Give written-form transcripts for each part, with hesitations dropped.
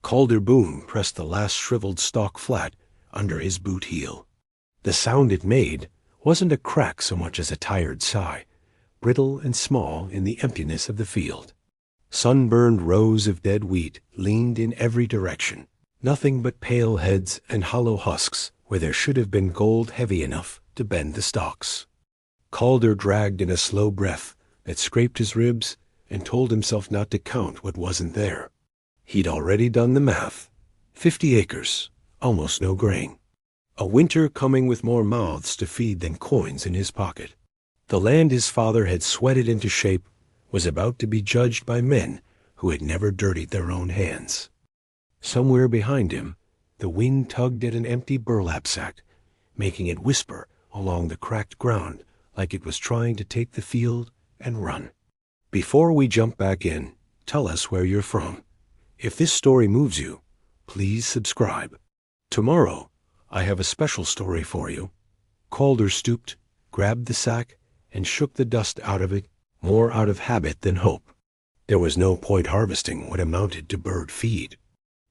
Calder Boone pressed the last shriveled stalk flat under his boot heel. The sound it made wasn't a crack so much as a tired sigh, brittle and small in the emptiness of the field. Sunburned rows of dead wheat leaned in every direction, nothing but pale heads and hollow husks where there should have been gold heavy enough to bend the stalks. Calder dragged in a slow breath that scraped his ribs and told himself not to count what wasn't there. He'd already done the math. 50 acres, almost no grain. A winter coming with more mouths to feed than coins in his pocket. The land his father had sweated into shape was about to be judged by men who had never dirtied their own hands. Somewhere behind him, the wind tugged at an empty burlap sack, making it whisper along the cracked ground like it was trying to take the field and run. Before we jump back in, tell us where you're from. If this story moves you, please subscribe. Tomorrow, I have a special story for you. Calder stooped, grabbed the sack, and shook the dust out of it, more out of habit than hope. There was no point harvesting what amounted to bird feed.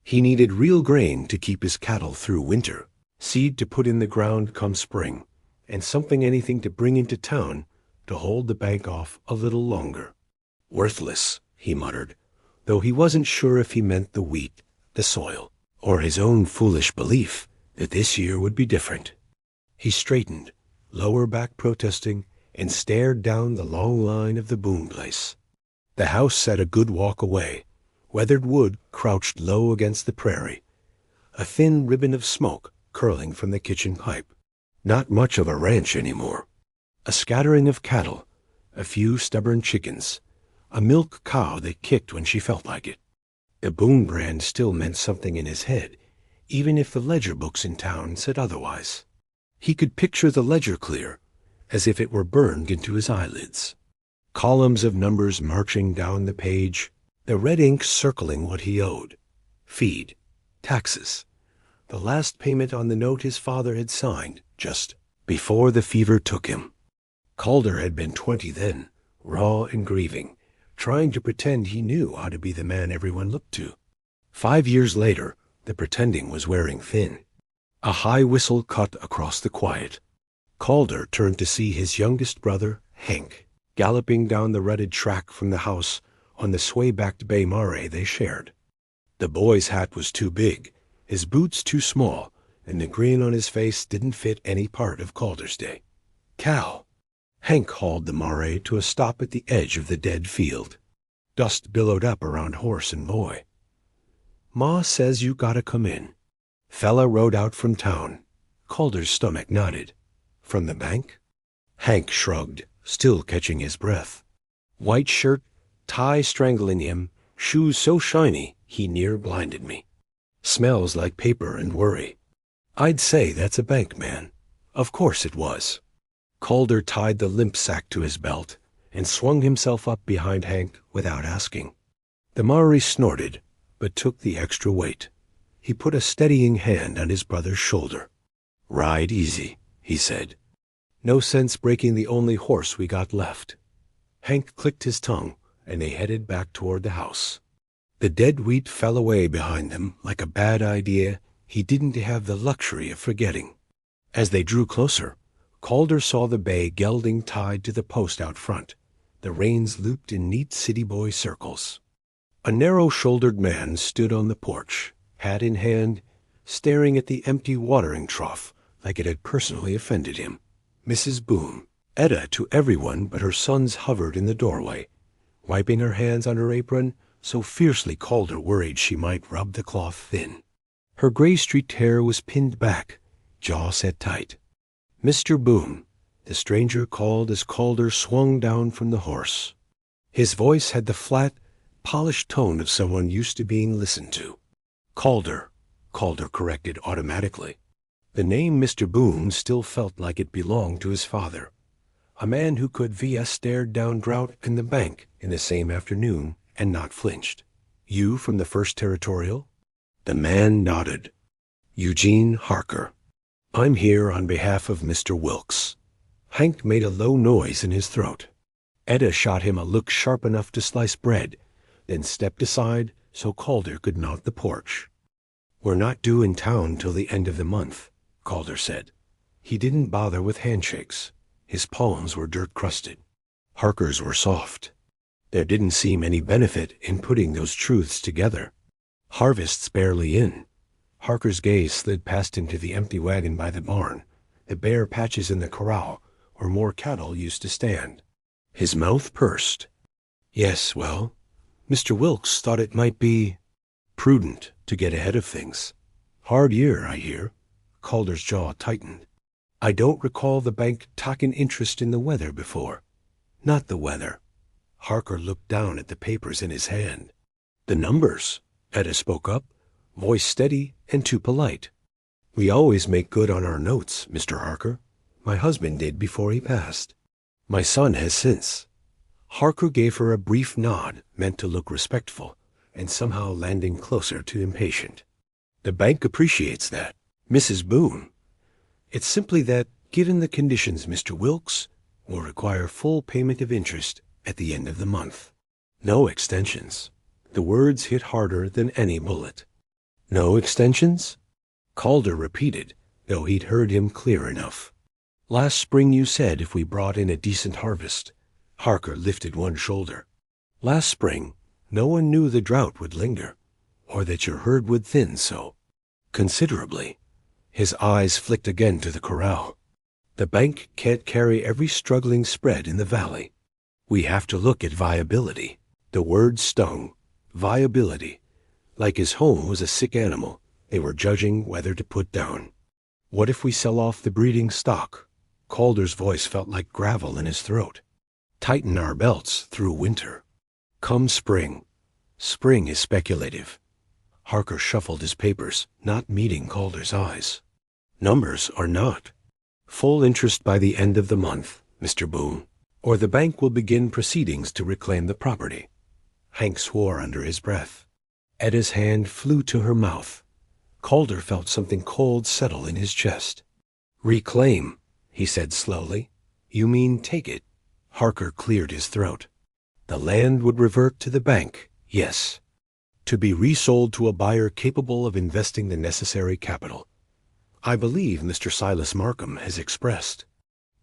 He needed real grain to keep his cattle through winter, seed to put in the ground come spring, and anything to bring into town to hold the bank off a little longer. Worthless, he muttered, though he wasn't sure if he meant the wheat, the soil, or his own foolish belief that this year would be different. He straightened, lower back protesting, and stared down the long line of the Boone place. The house sat a good walk away. Weathered wood crouched low against the prairie, a thin ribbon of smoke curling from the kitchen pipe. Not much of a ranch anymore. A scattering of cattle, a few stubborn chickens, a milk cow that kicked when she felt like it. The Boone brand still meant something in his head, even if the ledger books in town said otherwise. He could picture the ledger clear, as if it were burned into his eyelids. Columns of numbers marching down the page, the red ink circling what he owed. Feed, taxes, the last payment on the note his father had signed just before the fever took him. Calder had been 20 then, raw and grieving, trying to pretend he knew how to be the man everyone looked to. 5 years later, the pretending was wearing thin. A high whistle cut across the quiet. Calder turned to see his youngest brother, Hank, galloping down the rutted track from the house on the sway-backed bay mare they shared. The boy's hat was too big, his boots too small, and the grin on his face didn't fit any part of Calder's day. Cal. Hank hauled the mare to a stop at the edge of the dead field. Dust billowed up around horse and boy. Ma says you gotta come in. Fella rode out from town. Calder's stomach nodded. From the bank? Hank shrugged, still catching his breath. White shirt, tie strangling him, shoes so shiny he near blinded me. Smells like paper and worry. I'd say that's a bank man. Of course it was. Calder tied the limp sack to his belt and swung himself up behind Hank without asking. The Maori snorted, but took the extra weight. He put a steadying hand on his brother's shoulder. Ride easy, he said. No sense breaking the only horse we got left. Hank clicked his tongue, and they headed back toward the house. The dead wheat fell away behind them like a bad idea he didn't have the luxury of forgetting. As they drew closer, Calder saw the bay gelding tied to the post out front, the reins looped in neat city boy circles. A narrow-shouldered man stood on the porch, hat in hand, staring at the empty watering trough like it had personally offended him. Mrs. Boone, Etta to everyone but her sons, hovered in the doorway, wiping her hands on her apron so fiercely Calder worried she might rub the cloth thin. Her gray-streaked hair was pinned back, jaw set tight. Mr. Boone, the stranger called as Calder swung down from the horse. His voice had the flat, polished tone of someone used to being listened to. Calder corrected automatically. The name Mr. Boone still felt like it belonged to his father, a man who could via stared down drought in the bank in the same afternoon and not flinched. You from the 1st Territorial? The man nodded. Eugene Harker. I'm here on behalf of Mr. Wilkes. Hank made a low noise in his throat. Etta shot him a look sharp enough to slice bread, then stepped aside so Calder could mount the porch. "We're not due in town till the end of the month," Calder said. He didn't bother with handshakes. His palms were dirt-crusted. Harker's were soft. There didn't seem any benefit in putting those truths together. Harvest's barely in. Harker's gaze slid past him to the empty wagon by the barn, the bare patches in the corral where more cattle used to stand. His mouth pursed. "Yes, well, Mr. Wilkes thought it might be prudent to get ahead of things. Hard year, I hear." Calder's jaw tightened. "I don't recall the bank taking interest in the weather before." "Not the weather." Harker looked down at the papers in his hand. "The numbers," Etta spoke up, voice steady and too polite. "We always make good on our notes, Mr. Harker. My husband did before he passed. My son has since." Harker gave her a brief nod meant to look respectful, and somehow landing closer to impatient. "The bank appreciates that, Mrs. Boone. It's simply that, given the conditions, Mr. Wilkes will require full payment of interest at the end of the month. No extensions." The words hit harder than any bullet. "No extensions?" Calder repeated, though he'd heard him clear enough. "Last spring you said if we brought in a decent harvest." Harker lifted one shoulder. "Last spring, no one knew the drought would linger, or that your herd would thin so considerably." His eyes flicked again to the corral. "The bank can't carry every struggling spread in the valley. We have to look at viability." The word stung. Viability. Like his home was a sick animal they were judging whether to put down. "What if we sell off the breeding stock?" Calder's voice felt like gravel in his throat. "Tighten our belts through winter. Come spring." Spring is speculative. Harker shuffled his papers, not meeting Calder's eyes. "Numbers are not. Full interest by the end of the month, Mr. Boone, or the bank will begin proceedings to reclaim the property." Hank swore under his breath. Etta's hand flew to her mouth. Calder felt something cold settle in his chest. "Reclaim," he said slowly. "You mean take it?" Harker cleared his throat. "The land would revert to the bank, yes. To be resold to a buyer capable of investing the necessary capital. I believe Mr. Silas Markham has expressed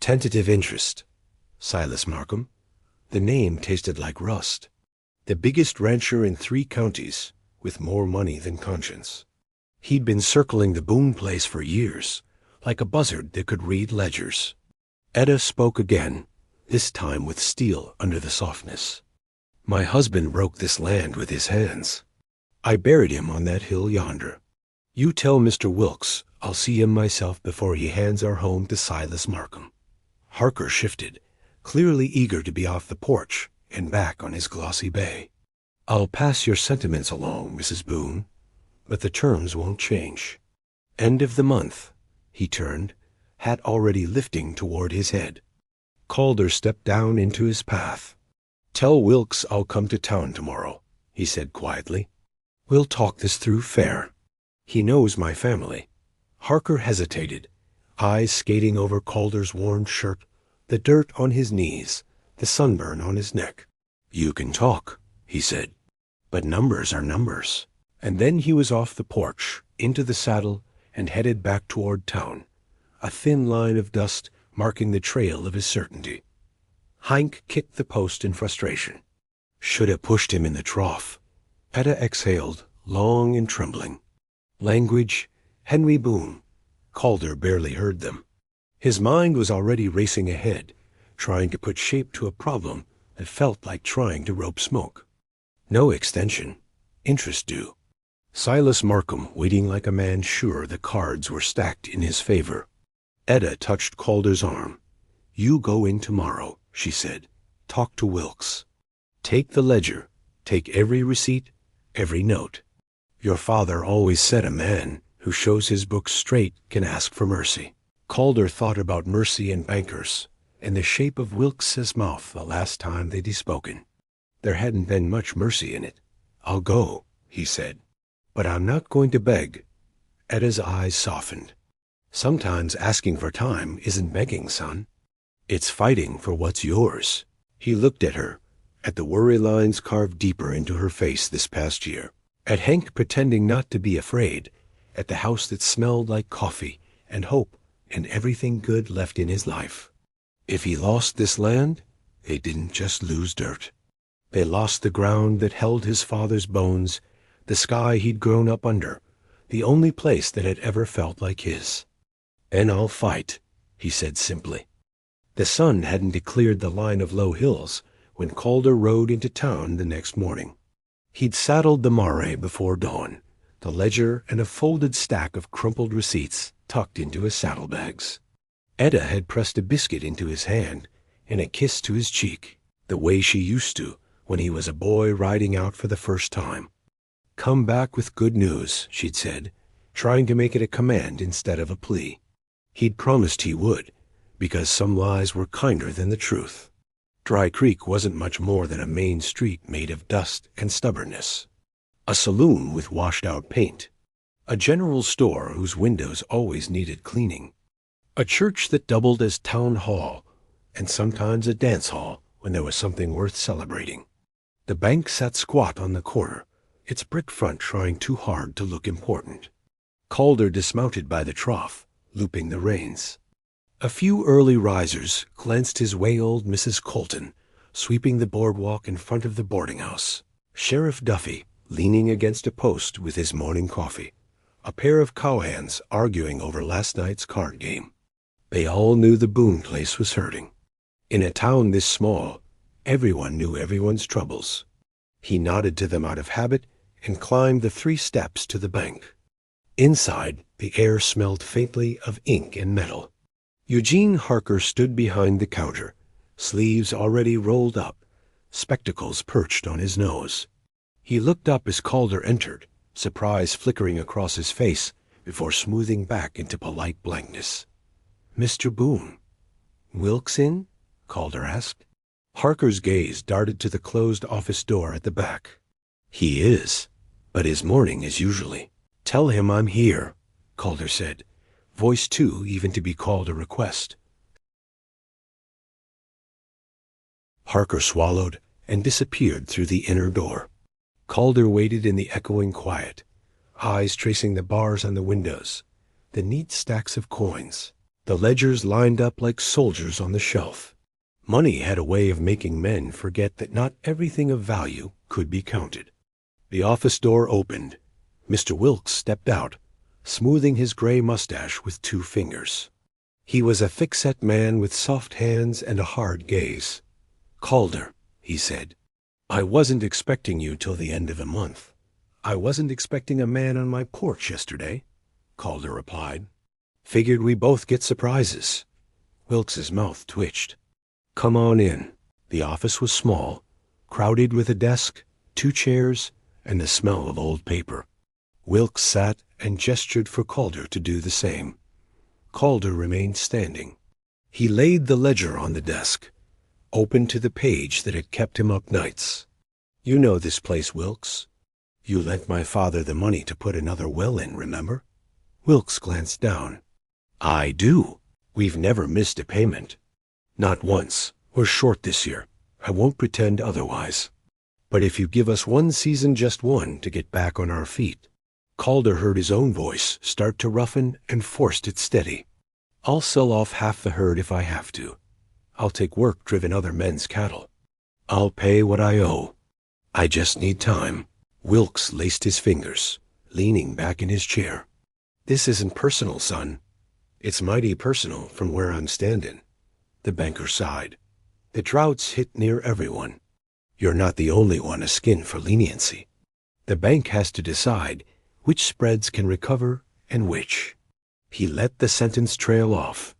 tentative interest." Silas Markham? The name tasted like rust. The biggest rancher in 3 counties, with more money than conscience. He'd been circling the Boone place for years, like a buzzard that could read ledgers. Etta spoke again, this time with steel under the softness. "My husband broke this land with his hands. I buried him on that hill yonder. You tell Mr. Wilkes I'll see him myself before he hands our home to Silas Markham." Harker shifted, clearly eager to be off the porch and back on his glossy bay. "I'll pass your sentiments along, Mrs. Boone, but the terms won't change. End of the month." He turned, hat already lifting toward his head. Calder stepped down into his path. "Tell Wilkes I'll come to town tomorrow," he said quietly. "We'll talk this through fair. He knows my family." Harker hesitated, eyes skating over Calder's worn shirt, the dirt on his knees, the sunburn on his neck. "You can talk," he said, "but numbers are numbers." And then he was off the porch, into the saddle, and headed back toward town, a thin line of dust marking the trail of his certainty. Hank kicked the post in frustration. "Should have pushed him in the trough." Etta exhaled, long and trembling. Language, Henry Boone. Calder barely heard them. His mind was already racing ahead, trying to put shape to a problem that felt like trying to rope smoke. No extension. Interest due. Silas Markham waiting like a man sure the cards were stacked in his favor. Etta touched Calder's arm. "You go in tomorrow," she said. "Talk to Wilkes. Take the ledger. Take every receipt, every note. Your father always said a man who shows his books straight can ask for mercy." Calder thought about mercy and bankers, and the shape of Wilkes's mouth the last time they'd spoken. There hadn't been much mercy in it. "I'll go," he said. "But I'm not going to beg." Etta's eyes softened. "Sometimes asking for time isn't begging, son. It's fighting for what's yours." He looked at her, at the worry lines carved deeper into her face this past year. at Hank pretending not to be afraid, at the house that smelled like coffee and hope and everything good left in his life. If he lost this land, they didn't just lose dirt. They lost the ground that held his father's bones, the sky he'd grown up under, the only place that had ever felt like his. "And I'll fight," he said simply. The sun hadn't declared the line of low hills when Calder rode into town the next morning. He'd saddled the Mara before dawn, the ledger and a folded stack of crumpled receipts tucked into his saddlebags. Etta had pressed a biscuit into his hand and a kiss to his cheek, the way she used to when he was a boy riding out for the first time. "Come back with good news," she'd said, trying to make it a command instead of a plea. He'd promised he would, because some lies were kinder than the truth. Dry Creek wasn't much more than a main street made of dust and stubbornness. A saloon with washed-out paint. A general store whose windows always needed cleaning. A church that doubled as town hall, and sometimes a dance hall when there was something worth celebrating. The bank sat squat on the corner, its brick front trying too hard to look important. Calder dismounted by the trough, looping the reins. A few early risers glanced his way old Mrs. Colton, sweeping the boardwalk in front of the boarding house. Sheriff Duffy, leaning against a post with his morning coffee. A pair of cowhands arguing over last night's card game. They all knew the Boone place was hurting. In a town this small, everyone knew everyone's troubles. He nodded to them out of habit and climbed the 3 steps to the bank. Inside, the air smelled faintly of ink and metal. Eugene Harker stood behind the counter, sleeves already rolled up, spectacles perched on his nose. He looked up as Calder entered, surprise flickering across his face before smoothing back into polite blankness. "Mr. Boone." "Wilkes in?" Calder asked. Harker's gaze darted to the closed office door at the back. "He is, but his morning is usually." "Tell him I'm here," Calder said, voice too even to be called a request. Harker swallowed and disappeared through the inner door. Calder waited in the echoing quiet, eyes tracing the bars on the windows, the neat stacks of coins, the ledgers lined up like soldiers on the shelf. Money had a way of making men forget that not everything of value could be counted. The office door opened. Mr. Wilkes stepped out, smoothing his gray mustache with 2 fingers. He was a thick-set man with soft hands and a hard gaze. "Calder," he said, "I wasn't expecting you till the end of the month." "I wasn't expecting a man on my porch yesterday," Calder replied. "Figured we both get surprises." Wilkes's mouth twitched. "Come on in." The office was small, crowded with a desk, 2 chairs, and the smell of old paper. Wilkes sat and gestured for Calder to do the same. Calder remained standing. He laid the ledger on the desk, open to the page that had kept him up nights. "You know this place, Wilkes. You lent my father the money to put another well in, remember?" Wilkes glanced down. "I do. We've never missed a payment." "Not once. We're short this year. I won't pretend otherwise. But if you give us 1 season, just 1, to get back on our feet." Calder heard his own voice start to roughen and forced it steady. "I'll sell off half the herd if I have to. I'll take work driven other men's cattle. I'll pay what I owe. I just need time." Wilkes laced his fingers, leaning back in his chair. "This isn't personal, son. It's mighty personal from where I'm standing." The banker sighed. "The droughts hit near everyone. You're not the only one a skin for leniency. The bank has to decide which spreads can recover and which." He let the sentence trail off.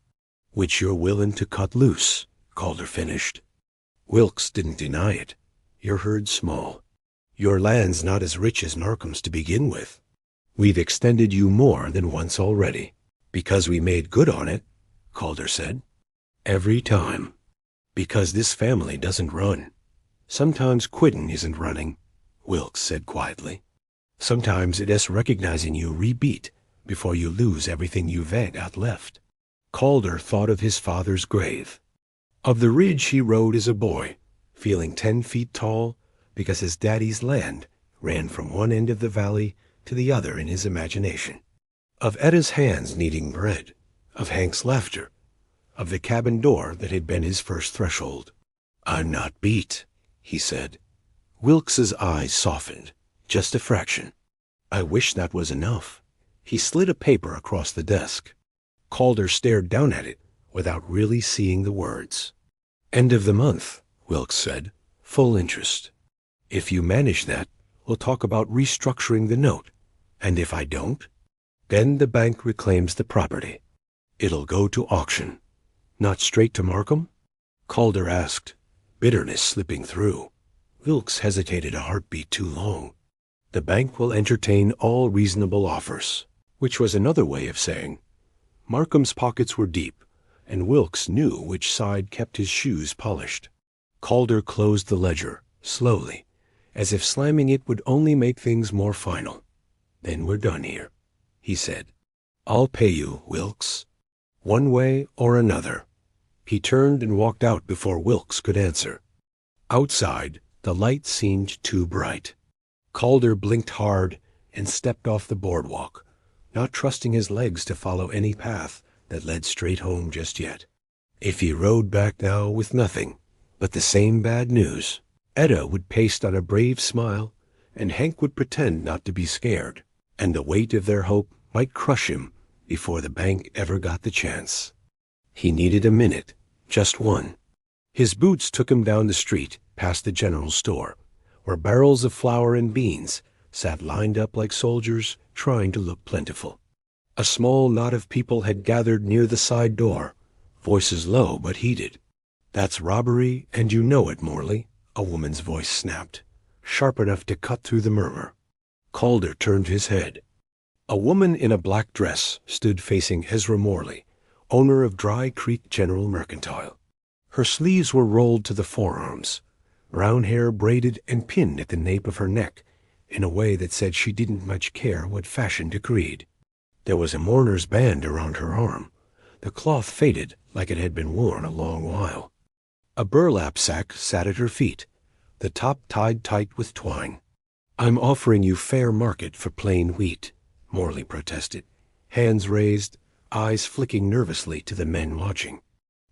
"Which you're willing to cut loose," Calder finished. Wilkes didn't deny it. "Your herd's small. Your land's not as rich as Narcom's to begin with. We've extended you more than once already." "Because we made good on it," Calder said. "Every time. Because this family doesn't run. Sometimes quittin' isn't running," Wilkes said quietly. "Sometimes it's recognizing you rebeat before you lose everything you've got left." Calder thought of his father's grave, of the ridge he rode as a boy, feeling 10 feet tall because his daddy's land ran from one end of the valley to the other in his imagination. Of Etta's hands kneading bread, of Hank's laughter, of the cabin door that had been his first threshold. "I'm not beat," he said. Wilkes's eyes softened, just a fraction. "I wish that was enough." He slid a paper across the desk. Calder stared down at it without really seeing the words. "End of the month," Wilkes said. "Full interest. If you manage that, we'll talk about restructuring the note. And if I don't, then the bank reclaims the property. It'll go to auction." "Not straight to Markham?" Calder asked, bitterness slipping through. Wilkes hesitated a heartbeat too long. "The bank will entertain all reasonable offers," which was another way of saying Markham's pockets were deep, and Wilkes knew which side kept his shoes polished. Calder closed the ledger, slowly, as if slamming it would only make things more final. "Then we're done here," he said. "I'll pay you, Wilkes, one way or another." He turned and walked out before Wilkes could answer. Outside, the light seemed too bright. Calder blinked hard and stepped off the boardwalk, not trusting his legs to follow any path that led straight home just yet. If he rode back now with nothing but the same bad news, Etta would paste on a brave smile, and Hank would pretend not to be scared, and the weight of their hope might crush him before the bank ever got the chance. He needed a minute, just one. His boots took him down the street, past the general store, where barrels of flour and beans sat lined up like soldiers trying to look plentiful. A small knot of people had gathered near the side door, voices low but heated. "That's robbery, and you know it, Morley," a woman's voice snapped, sharp enough to cut through the murmur. Calder turned his head. A woman in a black dress stood facing Ezra Morley, owner of Dry Creek General Mercantile. Her sleeves were rolled to the forearms, brown hair braided and pinned at the nape of her neck in a way that said she didn't much care what fashion decreed. There was a mourner's band around her arm, the cloth faded like it had been worn a long while. A burlap sack sat at her feet, the top tied tight with twine. "I'm offering you fair market for plain wheat," Morley protested, hands raised, eyes flicking nervously to the men watching.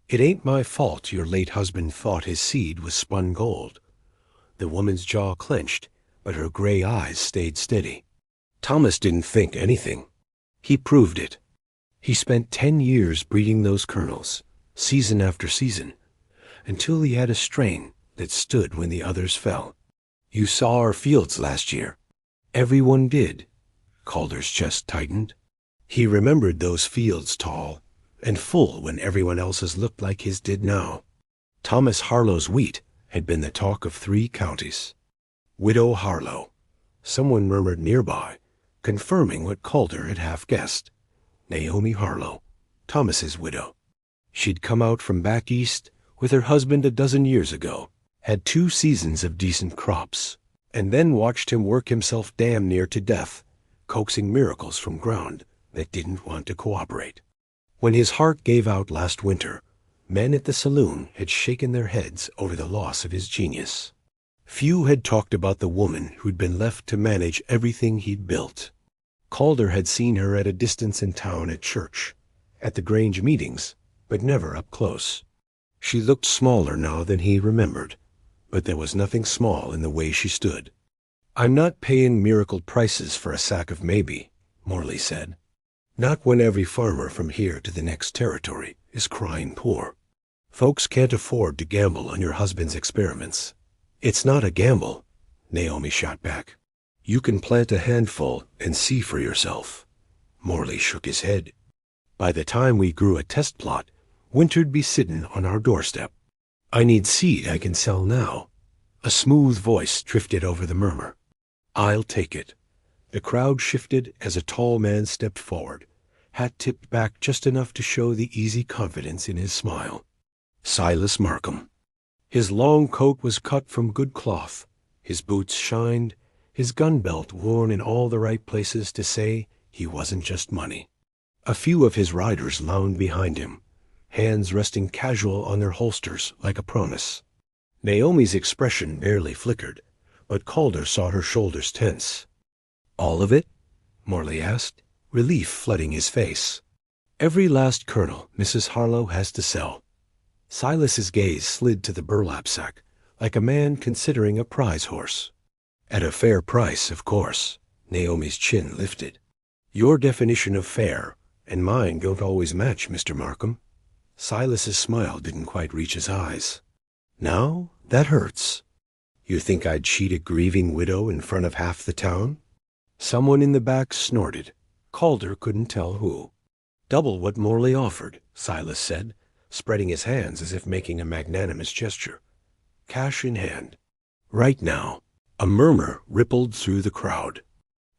"It ain't my fault your late husband thought his seed was spun gold." The woman's jaw clenched, but her gray eyes stayed steady. "Thomas didn't think anything. He proved it. He spent 10 years breeding those kernels, season after season, until he had a strain that stood when the others fell. You saw our fields last year. Everyone did." Calder's chest tightened. He remembered those fields tall and full when everyone else's looked like his did now. Thomas Harlow's wheat had been the talk of 3 counties. "Widow Harlow," someone murmured nearby, confirming what Calder had half guessed. Naomi Harlow, Thomas's widow. She'd come out from back east with her husband a dozen years ago, had 2 seasons of decent crops, and then watched him work himself damn near to death, coaxing miracles from ground that didn't want to cooperate. When his heart gave out last winter, men at the saloon had shaken their heads over the loss of his genius. Few had talked about the woman who'd been left to manage everything he'd built. Calder had seen her at a distance in town at church, at the Grange meetings, but never up close. She looked smaller now than he remembered, but there was nothing small in the way she stood. "I'm not paying miracle prices for a sack of maybe," Morley said. "Not when every farmer from here to the next territory is crying poor. Folks can't afford to gamble on your husband's experiments." "It's not a gamble," Naomi shot back. "You can plant a handful and see for yourself." Morley shook his head. "By the time we grew a test plot, winter'd be sittin' on our doorstep. I need seed I can sell now." A smooth voice drifted over the murmur. "I'll take it." The crowd shifted as a tall man stepped forward, hat tipped back just enough to show the easy confidence in his smile. Silas Markham. His long coat was cut from good cloth, his boots shined, his gun belt worn in all the right places to say he wasn't just money. A few of his riders lounged behind him, hands resting casual on their holsters like a promise. Naomi's expression barely flickered, but Calder saw her shoulders tense. "All of it?" Morley asked, relief flooding his face. "Every last kernel Mrs. Harlow has to sell." Silas's gaze slid to the burlap sack, like a man considering a prize horse. "At a fair price, of course." Naomi's chin lifted. "Your definition of fair and mine don't always match, Mr. Markham." Silas's smile didn't quite reach his eyes. "Now, that hurts. You think I'd cheat a grieving widow in front of half the town?" Someone in the back snorted. Calder couldn't tell who. "Double what Morley offered," Silas said, spreading his hands as if making a magnanimous gesture. "Cash in hand. Right now." A murmur rippled through the crowd.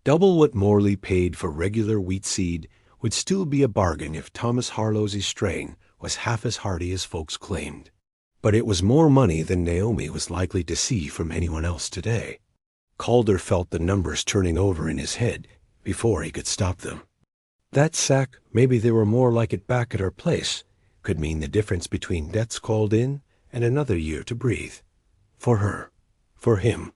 Double what Morley paid for regular wheat seed would still be a bargain if Thomas Harlow's estrain was half as hearty as folks claimed. But it was more money than Naomi was likely to see from anyone else today. Calder felt the numbers turning over in his head before he could stop them. That sack, maybe there were more like it back at her place, could mean the difference between debts called in and another year to breathe. For her. For him.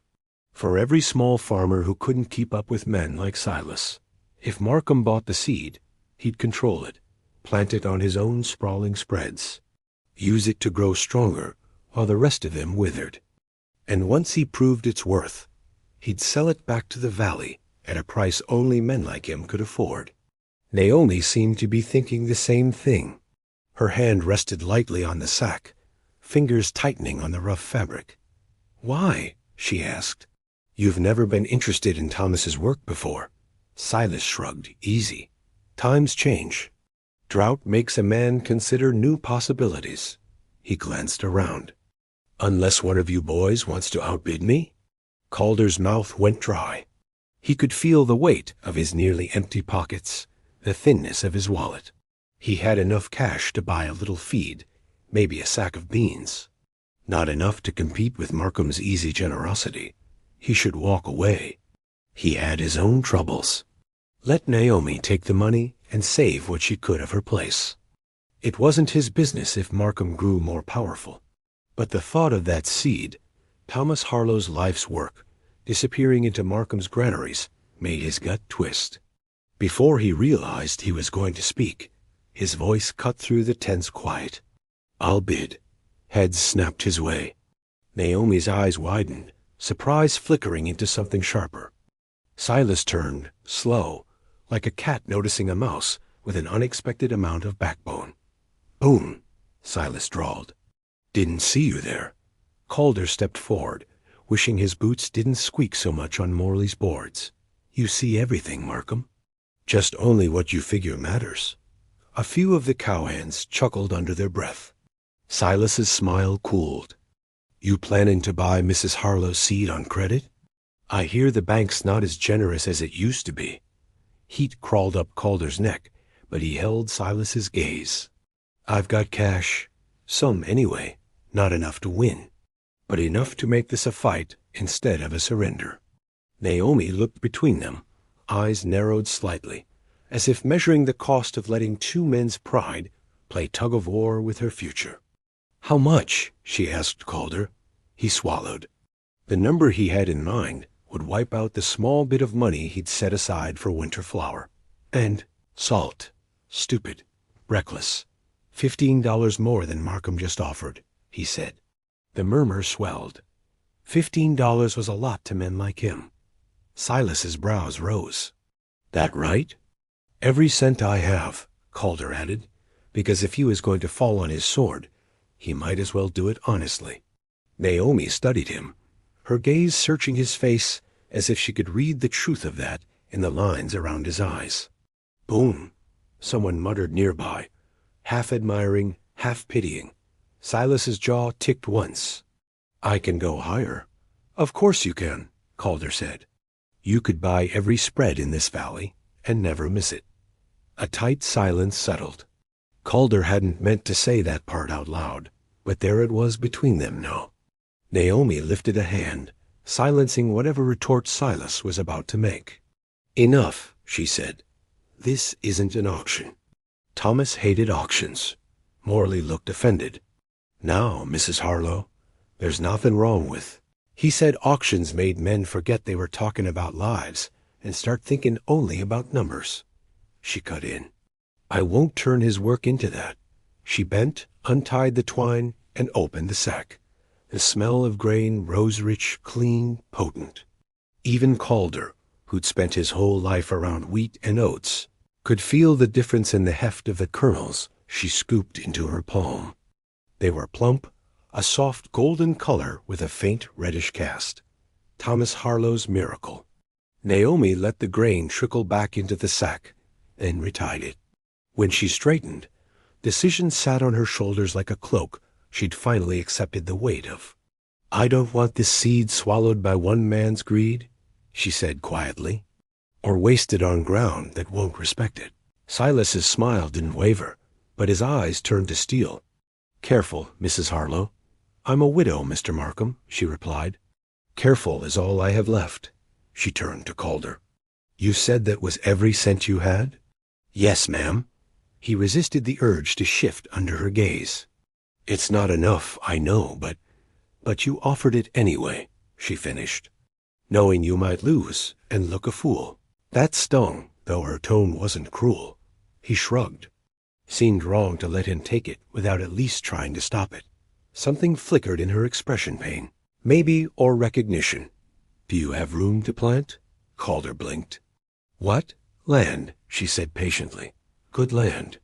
For every small farmer who couldn't keep up with men like Silas. If Markham bought the seed, he'd control it, plant it on his own sprawling spreads, use it to grow stronger while the rest of them withered. And once he proved its worth, he'd sell it back to the valley at a price only men like him could afford. Naomi seemed to be thinking the same thing. Her hand rested lightly on the sack, fingers tightening on the rough fabric. "Why?" she asked. "You've never been interested in Thomas's work before." Silas shrugged. "Easy. Times change. Drought makes a man consider new possibilities." He glanced around. "Unless one of you boys wants to outbid me?" Calder's mouth went dry. He could feel the weight of his nearly empty pockets, the thinness of his wallet. He had enough cash to buy a little feed, maybe a sack of beans. Not enough to compete with Markham's easy generosity. He should walk away. He had his own troubles. Let Naomi take the money and save what she could of her place. It wasn't his business if Markham grew more powerful. But the thought of that seed, Thomas Harlow's life's work, disappearing into Markham's granaries, made his gut twist. Before he realized he was going to speak, his voice cut through the tense quiet. "I'll bid." Heads snapped his way. Naomi's eyes widened, surprise flickering into something sharper. Silas turned, slow, like a cat noticing a mouse with an unexpected amount of backbone. "Boom," Silas drawled. "Didn't see you there." Calder stepped forward, wishing his boots didn't squeak so much on Morley's boards. "You see everything, Markham." "Just only what you figure matters." A few of the cowhands chuckled under their breath. Silas's smile cooled. "You planning to buy Mrs. Harlow's seed on credit?" "I hear the bank's not as generous as it used to be." Heat crawled up Calder's neck, but he held Silas's gaze. "I've got cash. Some anyway. Not enough to win, but enough to make this a fight instead of a surrender." Naomi looked between them, eyes narrowed slightly, as if measuring the cost of letting two men's pride play tug-of-war with her future. "How much?" she asked Calder. He swallowed. The number he had in mind would wipe out the small bit of money he'd set aside for winter flour. And salt. Stupid. Reckless. $15 more than Markham just offered, he said. The murmur swelled. $15 was a lot to men like him. Silas's brows rose. "That right?" "Every cent I have," Calder added, because if he was going to fall on his sword, he might as well do it honestly. Naomi studied him, her gaze searching his face as if she could read the truth of that in the lines around his eyes. "Boom," someone muttered nearby, half admiring, half pitying. Silas's jaw ticked once. "I can go higher." "Of course you can," Calder said. "You could buy every spread in this valley and never miss it." A tight silence settled. Calder hadn't meant to say that part out loud, but there it was between them now. Naomi lifted a hand, silencing whatever retort Silas was about to make. "Enough," she said. "This isn't an auction." Thomas hated auctions. Morley looked offended. "Now, Mrs. Harlow, there's nothing wrong with—" He said auctions made men forget they were talking about lives and start thinking only about numbers. She cut in. I won't turn his work into that. She bent, untied the twine, and opened the sack. The smell of grain rose rich, clean, potent. Even Calder, who'd spent his whole life around wheat and oats, could feel the difference in the heft of the kernels she scooped into her palm. They were plump, a soft golden color with a faint reddish cast. Thomas Harlow's miracle. Naomi let the grain trickle back into the sack, then retied it. When she straightened, decision sat on her shoulders like a cloak she'd finally accepted the weight of. I don't want this seed swallowed by one man's greed, she said quietly, or wasted on ground that won't respect it. Silas's smile didn't waver, but his eyes turned to steel. Careful, Mrs. Harlow. I'm a widow, Mr. Markham, she replied. Careful is all I have left. She turned to Calder. You said that was every cent you had? Yes, ma'am. He resisted the urge to shift under her gaze. It's not enough, I know, but you offered it anyway, she finished, knowing you might lose and look a fool. That stung, though her tone wasn't cruel. He shrugged. Seemed wrong to let him take it without at least trying to stop it. Something flickered in her expression pane. Maybe, or recognition. Do you have room to plant? Calder blinked. What? Land, she said patiently. Good land.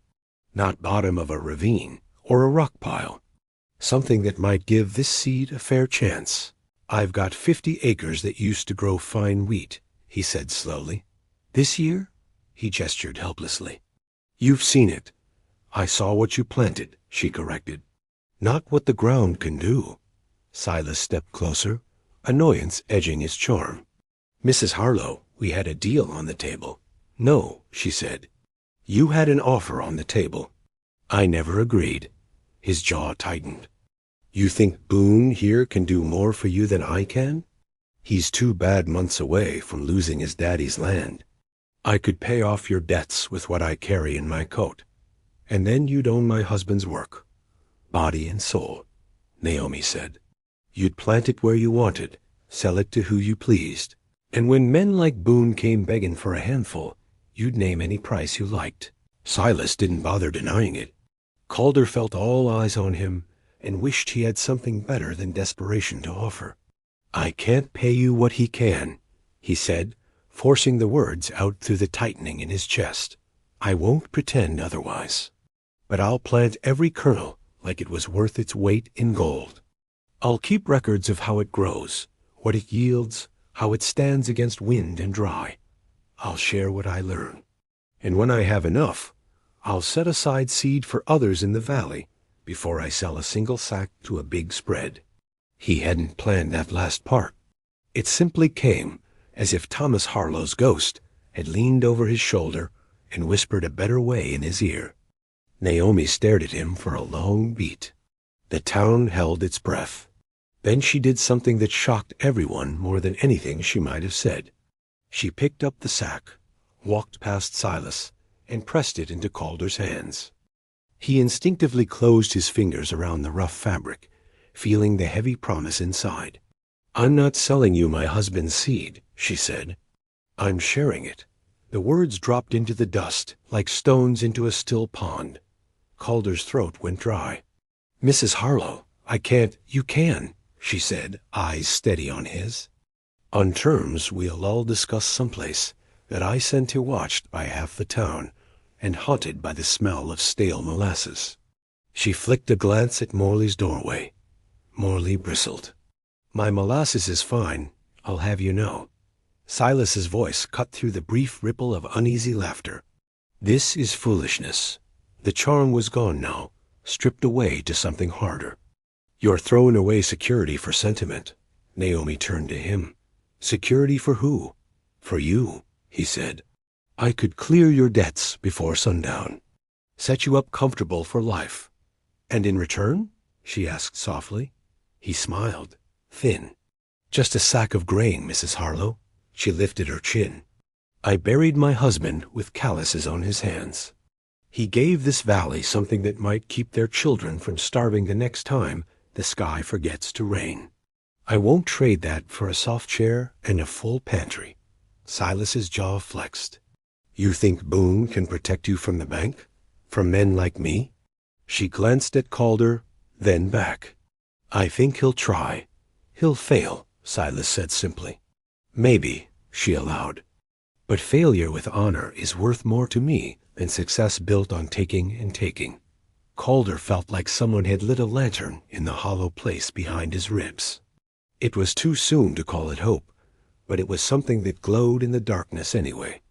Not bottom of a ravine or a rock pile. Something that might give this seed a fair chance. I've got 50 acres that used to grow fine wheat, he said slowly. This year? He gestured helplessly. You've seen it. I saw what you planted, she corrected. Not what the ground can do. Silas stepped closer, annoyance edging his charm. Mrs. Harlow, we had a deal on the table. No, she said. You had an offer on the table. I never agreed. His jaw tightened. You think Boone here can do more for you than I can? He's 2 bad months away from losing his daddy's land. I could pay off your debts with what I carry in my coat, and then you'd own my husband's work, body and soul, Naomi said. You'd plant it where you wanted, sell it to who you pleased, and when men like Boone came begging for a handful, you'd name any price you liked. Silas didn't bother denying it. Calder felt all eyes on him and wished he had something better than desperation to offer. I can't pay you what he can, he said, forcing the words out through the tightening in his chest. I won't pretend otherwise. But I'll plant every kernel like it was worth its weight in gold. I'll keep records of how it grows, what it yields, how it stands against wind and dry. I'll share what I learn. And when I have enough, I'll set aside seed for others in the valley before I sell a single sack to a big spread. He hadn't planned that last part. It simply came as if Thomas Harlow's ghost had leaned over his shoulder and whispered a better way in his ear. Naomi stared at him for a long beat. The town held its breath. Then she did something that shocked everyone more than anything she might have said. She picked up the sack, walked past Silas, and pressed it into Calder's hands. He instinctively closed his fingers around the rough fabric, feeling the heavy promise inside. I'm not selling you my husband's seed, she said. I'm sharing it. The words dropped into the dust like stones into a still pond. Calder's throat went dry. Mrs. Harlow, I can't. You can, she said, eyes steady on his. On terms we'll all discuss someplace that I sent to watched by half the town and haunted by the smell of stale molasses. She flicked a glance at Morley's doorway. Morley bristled. My molasses is fine, I'll have you know. Silas's voice cut through the brief ripple of uneasy laughter. This is foolishness. The charm was gone now, stripped away to something harder. You're throwing away security for sentiment. Naomi turned to him. Security for who? For you, he said. I could clear your debts before sundown, set you up comfortable for life. And in return? She asked softly. He smiled, thin. Just a sack of grain, Mrs. Harlow. She lifted her chin. I buried my husband with calluses on his hands. He gave this valley something that might keep their children from starving the next time the sky forgets to rain. I won't trade that for a soft chair and a full pantry. Silas's jaw flexed. You think Boone can protect you from the bank? From men like me? She glanced at Calder, then back. I think he'll try. He'll fail, Silas said simply. Maybe, she allowed. But failure with honor is worth more to me than success built on taking and taking. Calder felt like someone had lit a lantern in the hollow place behind his ribs. It was too soon to call it hope, but it was something that glowed in the darkness anyway.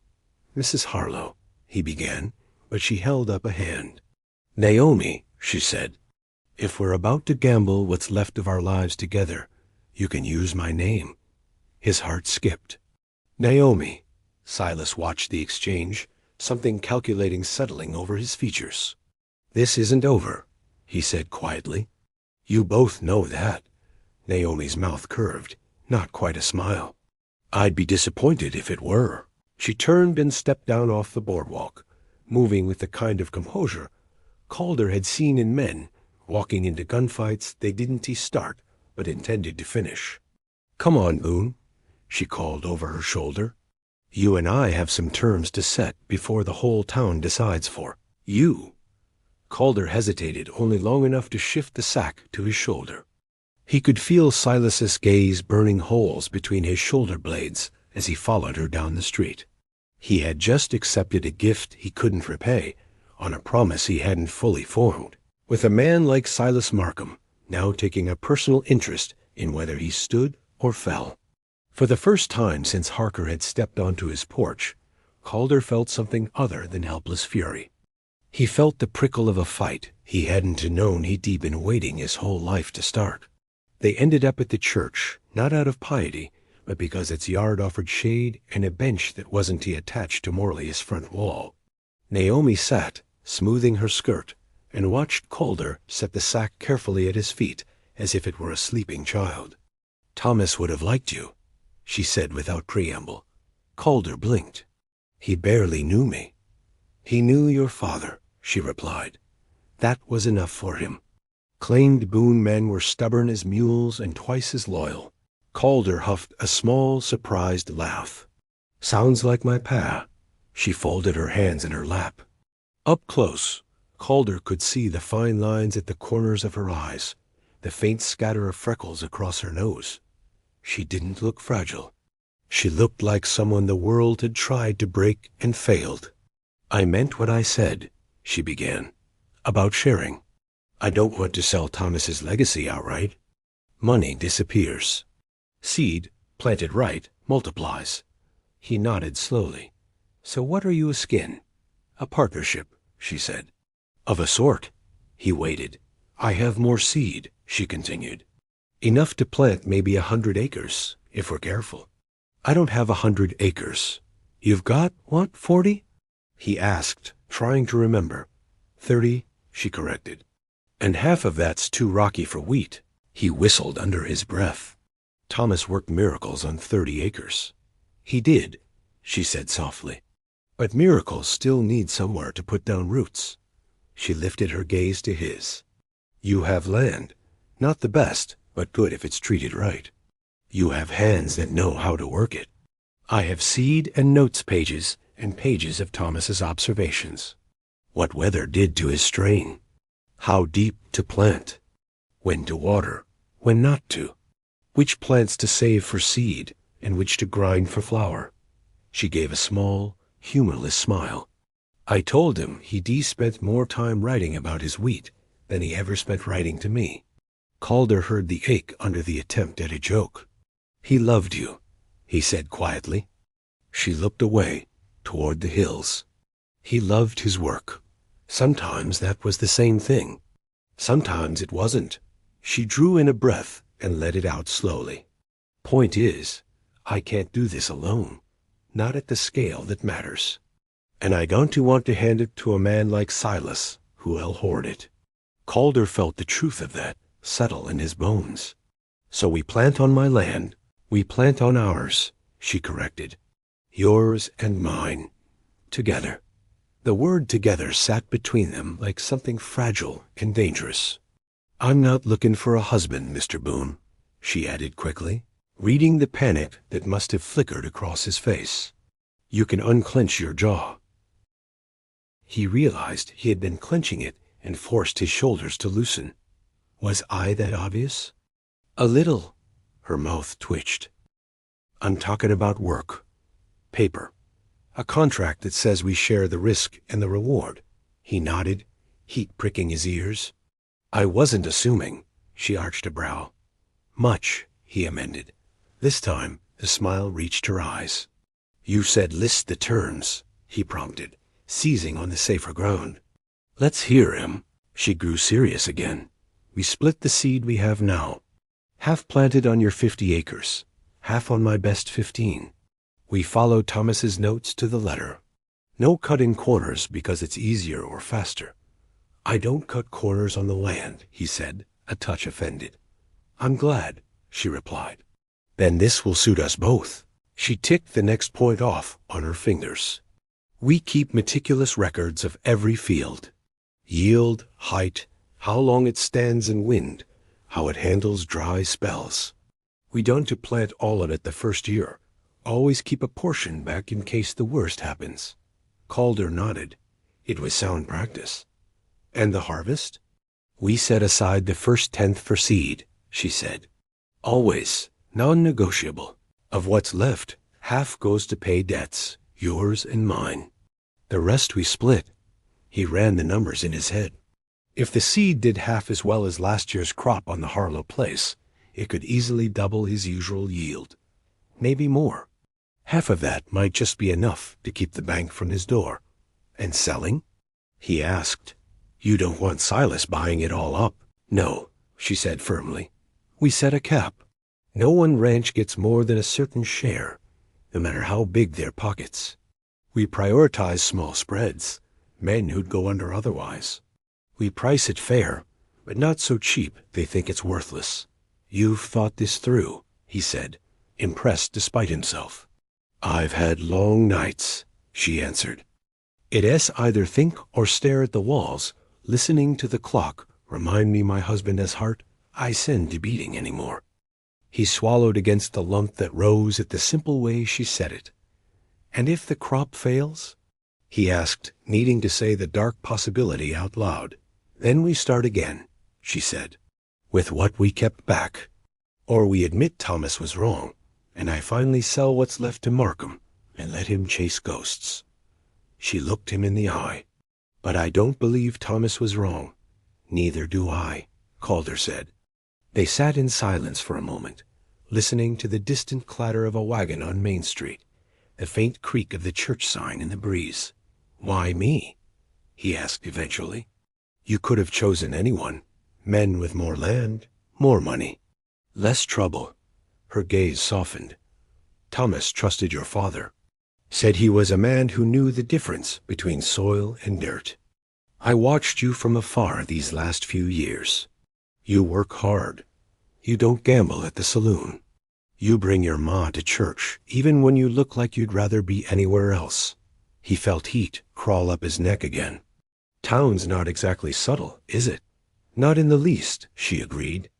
Mrs. Harlow, he began, but she held up a hand. Naomi, she said, if we're about to gamble what's left of our lives together, you can use my name. His heart skipped. Naomi. Silas watched the exchange, something calculating settling over his features. This isn't over, he said quietly. You both know that. Naomi's mouth curved, not quite a smile. I'd be disappointed if it were. She turned and stepped down off the boardwalk, moving with the kind of composure Calder had seen in men walking into gunfights they didn't start but intended to finish. Come on, Boone, she called over her shoulder. You and I have some terms to set before the whole town decides for you. Calder hesitated only long enough to shift the sack to his shoulder. He could feel Silas's gaze burning holes between his shoulder blades as he followed her down the street. He had just accepted a gift he couldn't repay on a promise he hadn't fully formed, with a man like Silas Markham now taking a personal interest in whether he stood or fell. For the first time since Harker had stepped onto his porch, Calder felt something other than helpless fury. He felt the prickle of a fight he hadn't known he'd been waiting his whole life to start. They ended up at the church, not out of piety, but because its yard offered shade and a bench that wasn't attached to Morley's front wall. Naomi sat, smoothing her skirt, and watched Calder set the sack carefully at his feet as if it were a sleeping child. Thomas would have liked you, she said without preamble. Calder blinked. He barely knew me. He knew your father, she replied. That was enough for him. Claimed Boone men were stubborn as mules and twice as loyal. Calder huffed a small, surprised laugh. Sounds like my pa. She folded her hands in her lap. Up close, Calder could see the fine lines at the corners of her eyes, the faint scatter of freckles across her nose. She didn't look fragile. She looked like someone the world had tried to break and failed. I meant what I said, she began, about sharing. I don't want to sell Thomas's legacy outright. Money disappears. Seed, planted right, multiplies. He nodded slowly. So what are you a skin? A partnership, she said. Of a sort. He waited. I have more seed, she continued. Enough to plant maybe 100 acres, if we're careful. I don't have 100 acres. You've got, what, 40? He asked, trying to remember. 30, she corrected. And half of that's too rocky for wheat. He whistled under his breath. Thomas worked miracles on 30 acres. He did, she said softly. But miracles still need somewhere to put down roots. She lifted her gaze to his. You have land. Not the best, but good if it's treated right. You have hands that know how to work it. I have seed and notes pages and pages of Thomas's observations. What weather did to his strain. How deep to plant. When to water. When not to. Which plants to save for seed and which to grind for flour. She gave a small, humorless smile. I told him he'd spent more time writing about his wheat than he ever spent writing to me. Calder heard the ache under the attempt at a joke. He loved you, he said quietly. She looked away, toward the hills. He loved his work. Sometimes that was the same thing. Sometimes it wasn't. She drew in a breath and let it out slowly. Point is, I can't do this alone. Not at the scale that matters. And I don't want to hand it to a man like Silas, who'll hoard it. Calder felt the truth of that settle in his bones. So we plant on my land, we plant on ours, she corrected. Yours and mine. Together. The word together sat between them like something fragile and dangerous. I'm not looking for a husband, Mr. Boone, she added quickly, reading the panic that must have flickered across his face. You can unclench your jaw. He realized he had been clenching it and forced his shoulders to loosen. Was I that obvious? A little. Her mouth twitched. I'm talking about work. Paper. A contract that says we share the risk and the reward. He nodded, heat pricking his ears. I wasn't assuming. She arched a brow. Much, he amended. This time, the smile reached her eyes. You said list the terms, he prompted, seizing on the safer ground. Let's hear him. She grew serious again. We split the seed we have now. Half planted on your 50 acres, half on my best 15. We followed Thomas's notes to the letter. No cutting corners because it's easier or faster. I don't cut corners on the land, he said, a touch offended. I'm glad, she replied. Then this will suit us both. She ticked the next point off on her fingers. We keep meticulous records of every field. Yield, height, how long it stands in wind, how it handles dry spells. We don't to plant all of it the first year. Always keep a portion back in case the worst happens. Calder nodded. It was sound practice. And the harvest? We set aside the first 10th for seed, she said. Always, non-negotiable. Of what's left, half goes to pay debts, yours and mine. The rest we split. He ran the numbers in his head. If the seed did half as well as last year's crop on the Harlow place, it could easily double his usual yield. Maybe more. Half of that might just be enough to keep the bank from his door. And selling? He asked. You don't want Silas buying it all up. No, she said firmly. We set a cap. No one ranch gets more than a certain share, no matter how big their pockets. We prioritize small spreads, men who'd go under otherwise. We price it fair, but not so cheap they think it's worthless. You've thought this through, he said, impressed despite himself. I've had long nights, she answered. It's either think or stare at the walls, listening to the clock remind me my husband has heart I send to beating anymore. He swallowed against the lump that rose at the simple way she said it. And if the crop fails? He asked, needing to say the dark possibility out loud. Then we start again, she said, with what we kept back. Or we admit Thomas was wrong, and I finally sell what's left to Markham and let him chase ghosts. She looked him in the eye. But I don't believe Thomas was wrong. Neither do I, Calder said. They sat in silence for a moment, listening to the distant clatter of a wagon on Main Street, the faint creak of the church sign in the breeze. Why me? He asked eventually. You could have chosen anyone. Men with more land, more money, less trouble. Her gaze softened. Thomas trusted your father. Said he was a man who knew the difference between soil and dirt. I watched you from afar these last few years. You work hard. You don't gamble at the saloon. You bring your ma to church, even when you look like you'd rather be anywhere else. He felt heat crawl up his neck again. Town's not exactly subtle, is it? Not in the least, she agreed.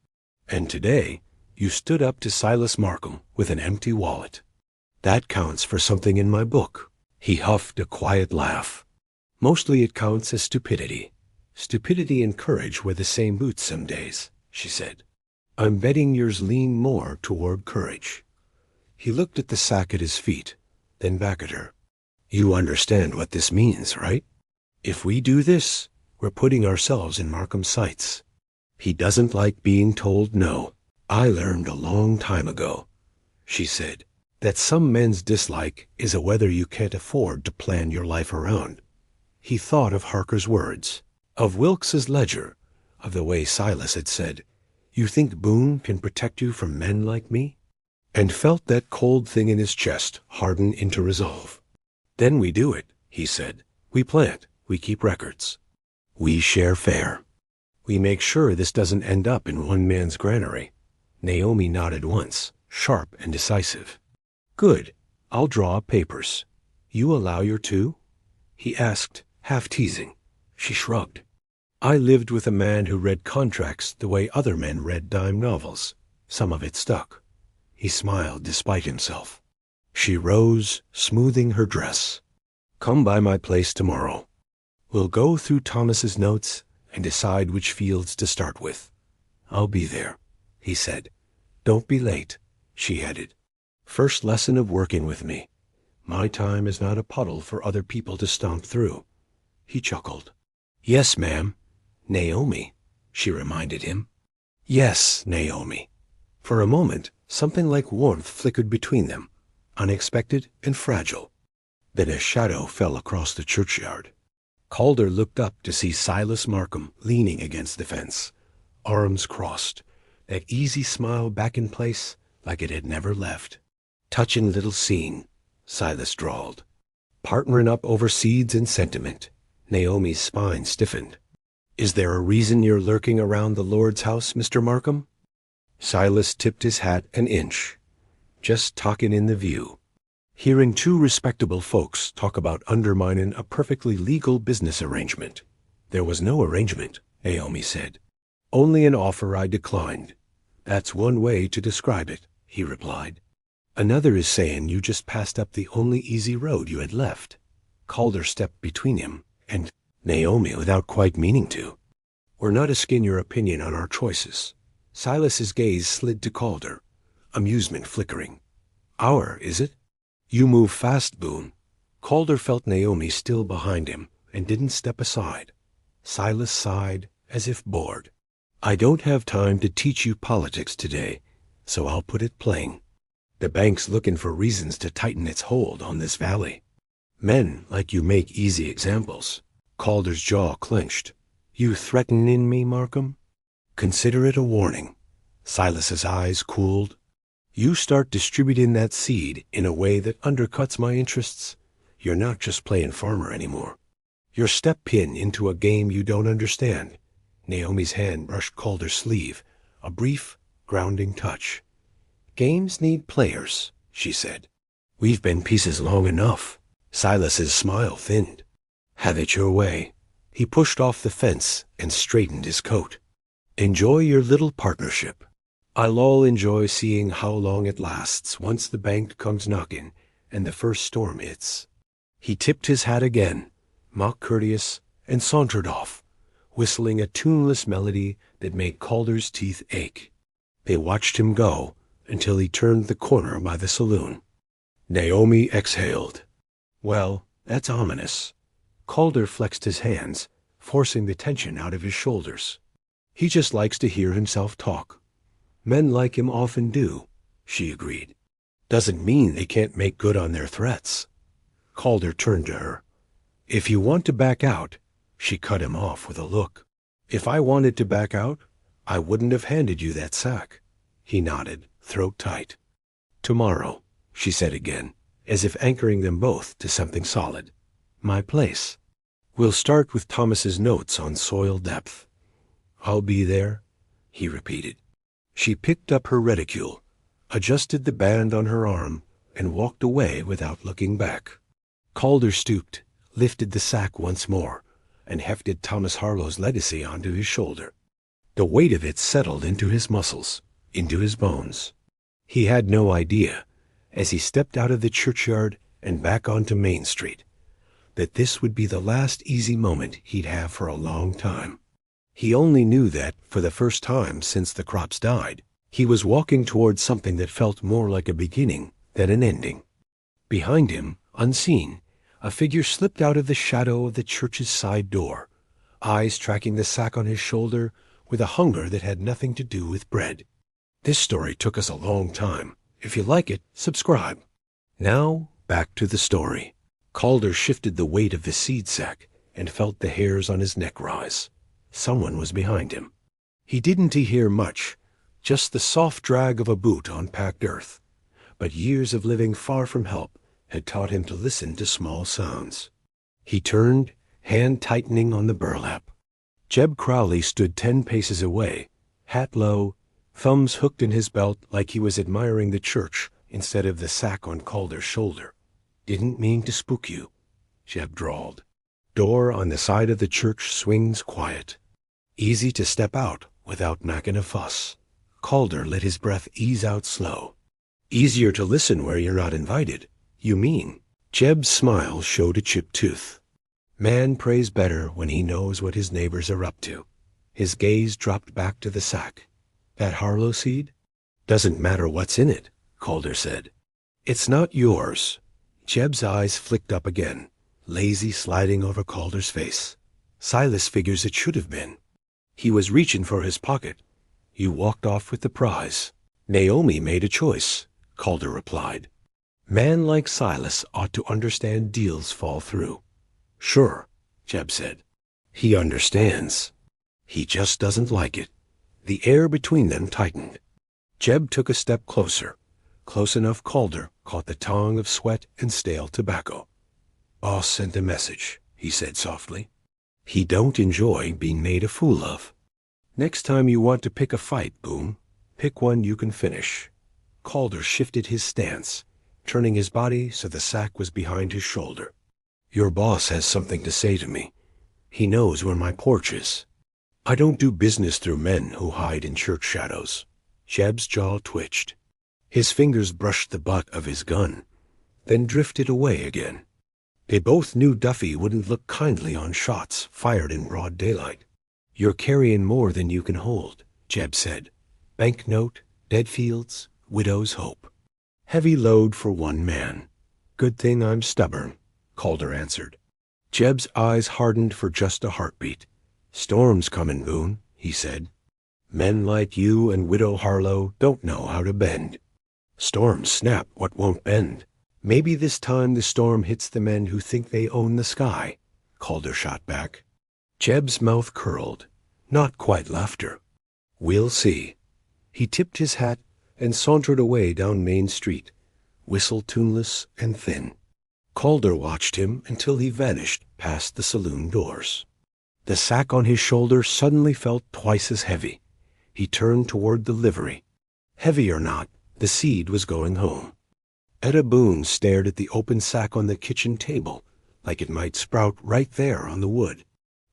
And today, you stood up to Silas Markham with an empty wallet. That counts for something in my book. He huffed a quiet laugh. Mostly it counts as stupidity. Stupidity and courage wear the same boots some days, she said. I'm betting yours lean more toward courage. He looked at the sack at his feet, then back at her. You understand what this means, right? If we do this, we're putting ourselves in Markham's sights. He doesn't like being told no. I learned a long time ago, she said, that some men's dislike is a weather you can't afford to plan your life around. He thought of Harker's words, of Wilkes's ledger, of the way Silas had said, You think Boone can protect you from men like me? And felt that cold thing in his chest harden into resolve. Then we do it, he said. We plant, we keep records. We share fair. We make sure this doesn't end up in one man's granary. Naomi nodded once, sharp and decisive. Good. I'll draw up papers. You allow your two? He asked, half teasing. She shrugged. I lived with a man who read contracts the way other men read dime novels, Some of it stuck. He smiled despite himself. She rose, smoothing her dress. "Come by my place tomorrow. We'll go through Thomas's notes and decide which fields to start with." "I'll be there," he said. "Don't be late," she added. "First lesson of working with me. My time is not a puddle for other people to stomp through." He chuckled. "Yes, ma'am. Naomi," she reminded him. Yes, Naomi. For a moment, something like warmth flickered between them, unexpected and fragile. Then a shadow fell across the churchyard. Calder looked up to see Silas Markham leaning against the fence, arms crossed, that easy smile back in place like it had never left. "Touchin' little scene," Silas drawled. "Partnerin' up over seeds and sentiment." Naomi's spine stiffened. "Is there a reason you're lurking around the Lord's house, Mr. Markham?" Silas tipped his hat an inch. "Just talkin' in the view. Hearing two respectable folks talk about underminin' a perfectly legal business arrangement." "There was no arrangement," Naomi said. "Only an offer I declined. That's one way to describe it," he replied. "Another is sayin' you just passed up the only easy road you had left." Calder stepped between him and Naomi without quite meaning to. "We're not asking your opinion on our choices." Silas's gaze slid to Calder, amusement flickering. "Our, is it? You move fast, Boone." Calder felt Naomi still behind him and didn't step aside. Silas sighed, as if bored. "I don't have time to teach you politics today, so I'll put it plain. The bank's looking for reasons to tighten its hold on this valley. Men like you make easy examples." Calder's jaw clenched. "You threatenin' me, Markham?" "Consider it a warning." Silas's eyes cooled. "You start distributing that seed in a way that undercuts my interests, you're not just playing farmer anymore. You're step-in into a game you don't understand." Naomi's hand brushed Calder's sleeve, a brief, grounding touch. "Games need players," she said. "We've been pieces long enough." Silas's smile thinned. "Have it your way." He pushed off the fence and straightened his coat. "Enjoy your little partnership. I'll all enjoy seeing how long it lasts once the bank comes knocking and the first storm hits." He tipped his hat again, mock courteous, and sauntered off, whistling a tuneless melody that made Calder's teeth ache. They watched him go until he turned the corner by the saloon. Naomi exhaled. "Well, that's ominous." Calder flexed his hands, forcing the tension out of his shoulders. "He just likes to hear himself talk." "Men like him often do," she agreed. "Doesn't mean they can't make good on their threats." Calder turned to her. "If you want to back out," she cut him off with a look. "If I wanted to back out, I wouldn't have handed you that sack." He nodded, throat tight. "Tomorrow," she said again, as if anchoring them both to something solid. "My place. We'll start with Thomas's notes on soil depth." "I'll be there," he repeated. She picked up her reticule, adjusted the band on her arm, and walked away without looking back. Calder stooped, lifted the sack once more, and hefted Thomas Harlow's legacy onto his shoulder. The weight of it settled into his muscles, into his bones. He had no idea, as he stepped out of the churchyard and back onto Main Street, that this would be the last easy moment he'd have for a long time. He only knew that, for the first time since the crops died, he was walking towards something that felt more like a beginning than an ending. Behind him, unseen, a figure slipped out of the shadow of the church's side door, eyes tracking the sack on his shoulder with a hunger that had nothing to do with bread. This story took us a long time. If you like it, subscribe. Now, back to the story. Calder shifted the weight of the seed sack and felt the hairs on his neck rise. Someone was behind him. He didn't hear much, just the soft drag of a boot on packed earth. But years of living far from help had taught him to listen to small sounds. He turned, hand tightening on the burlap. Jeb Crowley stood 10 paces away, hat low, thumbs hooked in his belt like he was admiring the church instead of the sack on Calder's shoulder. "Didn't mean to spook you," Jeb drawled. "Door on the side of the church swings quiet. Easy to step out without making a fuss." Calder let his breath ease out slow. Easier to listen where you're not invited, you mean? Jeb's smile showed a chipped tooth. Man prays better when he knows what his neighbors are up to. His gaze dropped back to the sack. That Harlow seed? Doesn't matter what's in it, Calder said. It's not yours. Jeb's eyes flicked up again, lazy sliding over Calder's face. Silas figures it should have been. He was reaching for his pocket. You walked off with the prize. Naomi made a choice, Calder replied. Man like Silas ought to understand deals fall through. Sure, Jeb said. He understands. He just doesn't like it. The air between them tightened. Jeb took a step closer, close enough Calder caught the tong of sweat and stale tobacco. Boss sent a message, he said softly. He don't enjoy being made a fool of. Next time you want to pick a fight, Boone, pick one you can finish. Calder shifted his stance, turning his body so the sack was behind his shoulder. Your boss has something to say to me. He knows where my porch is. I don't do business through men who hide in church shadows. Jeb's jaw twitched. His fingers brushed the butt of his gun, then drifted away again. They both knew Duffy wouldn't look kindly on shots fired in broad daylight. You're carrying more than you can hold, Jeb said. Banknote, dead fields, widow's hope. Heavy load for one man. Good thing I'm stubborn, Calder answered. Jeb's eyes hardened for just a heartbeat. Storm's coming, Boone, he said. Men like you and Widow Harlow don't know how to bend. Storms snap what won't bend. Maybe this time the storm hits the men who think they own the sky, Calder shot back. Jeb's mouth curled, not quite laughter. We'll see. He tipped his hat and sauntered away down Main Street, whistle tuneless and thin. Calder watched him until he vanished past the saloon doors. The sack on his shoulder suddenly felt twice as heavy. He turned toward the livery. Heavy or not, the seed was going home. Etta Boone stared at the open sack on the kitchen table, like it might sprout right there on the wood.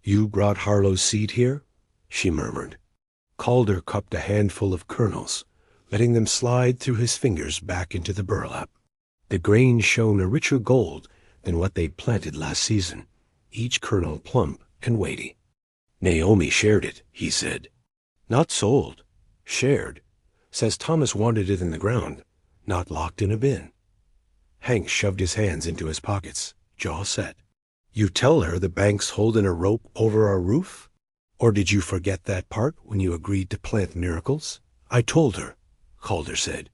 You brought Harlow's seed here? She murmured. Calder cupped a handful of kernels, letting them slide through his fingers back into the burlap. The grain shone a richer gold than what they'd planted last season, each kernel plump and weighty. Naomi shared it, he said. Not sold. Shared. Says Thomas wanted it in the ground, not locked in a bin. Hank shoved his hands into his pockets, jaw set. You tell her the bank's holding a rope over our roof? Or did you forget that part when you agreed to plant miracles? I told her, Calder said.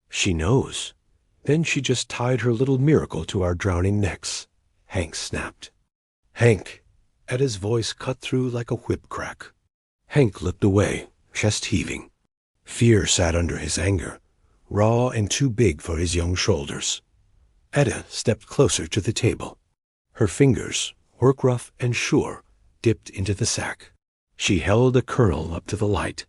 She knows. Then she just tied her little miracle to our drowning necks, Hank snapped. Hank, Etta's voice cut through like a whip crack. Hank looked away, chest heaving. Fear sat under his anger, raw and too big for his young shoulders. Etta stepped closer to the table. Her fingers, work rough and sure, dipped into the sack. She held a kernel up to the light.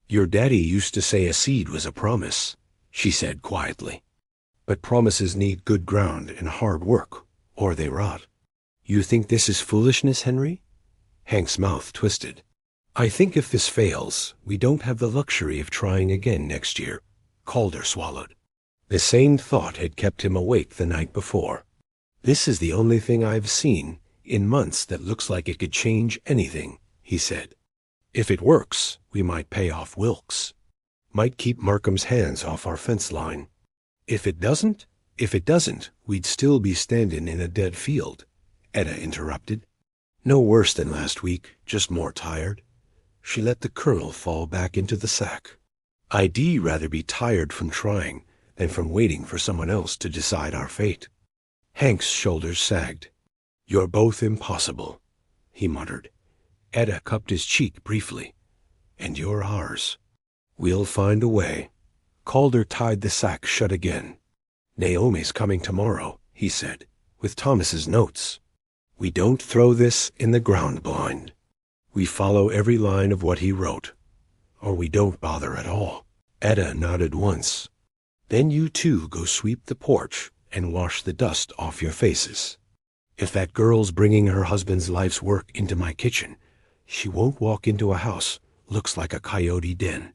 Your daddy used to say a seed was a promise, she said quietly. But promises need good ground and hard work, or they rot. You think this is foolishness, Henry? Hank's mouth twisted. I think if this fails, we don't have the luxury of trying again next year, Calder swallowed. The same thought had kept him awake the night before. This is the only thing I've seen in months that looks like it could change anything, he said. If it works, we might pay off Wilkes. Might keep Markham's hands off our fence line. If it doesn't, we'd still be standing in a dead field, Etta interrupted. No worse than last week, just more tired. She let the kernel fall back into the sack. I'd rather be tired from trying than from waiting for someone else to decide our fate. Hank's shoulders sagged. You're both impossible, he muttered. Etta cupped his cheek briefly. And you're ours. We'll find a way. Calder tied the sack shut again. Naomi's coming tomorrow, he said, with Thomas's notes. We don't throw this in the ground blind. We follow every line of what he wrote. Or we don't bother at all. Etta nodded once. Then you two go sweep the porch and wash the dust off your faces. If that girl's bringing her husband's life's work into my kitchen, she won't walk into a house looks like a coyote den.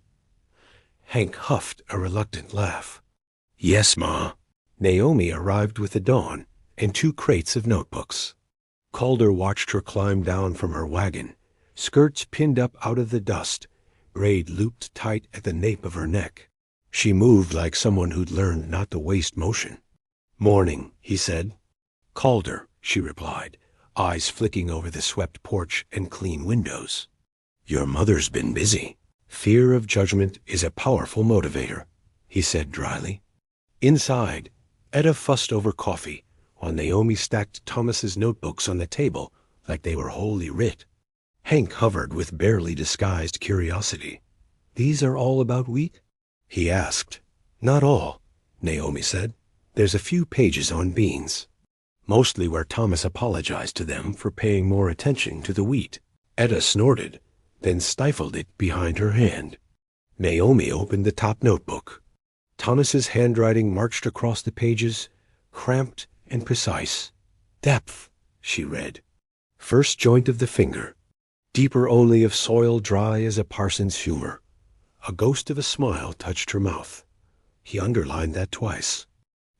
Hank huffed a reluctant laugh. Yes, Ma. Naomi arrived with the dawn and 2 crates of notebooks. Calder watched her climb down from her wagon, skirts pinned up out of the dust, braid looped tight at the nape of her neck. She moved like someone who'd learned not to waste motion. Morning, he said. Calder, she replied, eyes flicking over the swept porch and clean windows. Your mother's been busy. Fear of judgment is a powerful motivator, he said dryly. Inside, Etta fussed over coffee, while Naomi stacked Thomas's notebooks on the table like they were holy writ. Hank hovered with barely disguised curiosity. These are all about wheat? He asked. Not all, Naomi said. There's a few pages on beans. Mostly where Thomas apologized to them for paying more attention to the wheat. Etta snorted, then stifled it behind her hand. Naomi opened the top notebook. Thomas's handwriting marched across the pages, cramped and precise. Depth, she read. First joint of the finger. Deeper only of soil dry as a parson's humor. A ghost of a smile touched her mouth. He underlined that twice.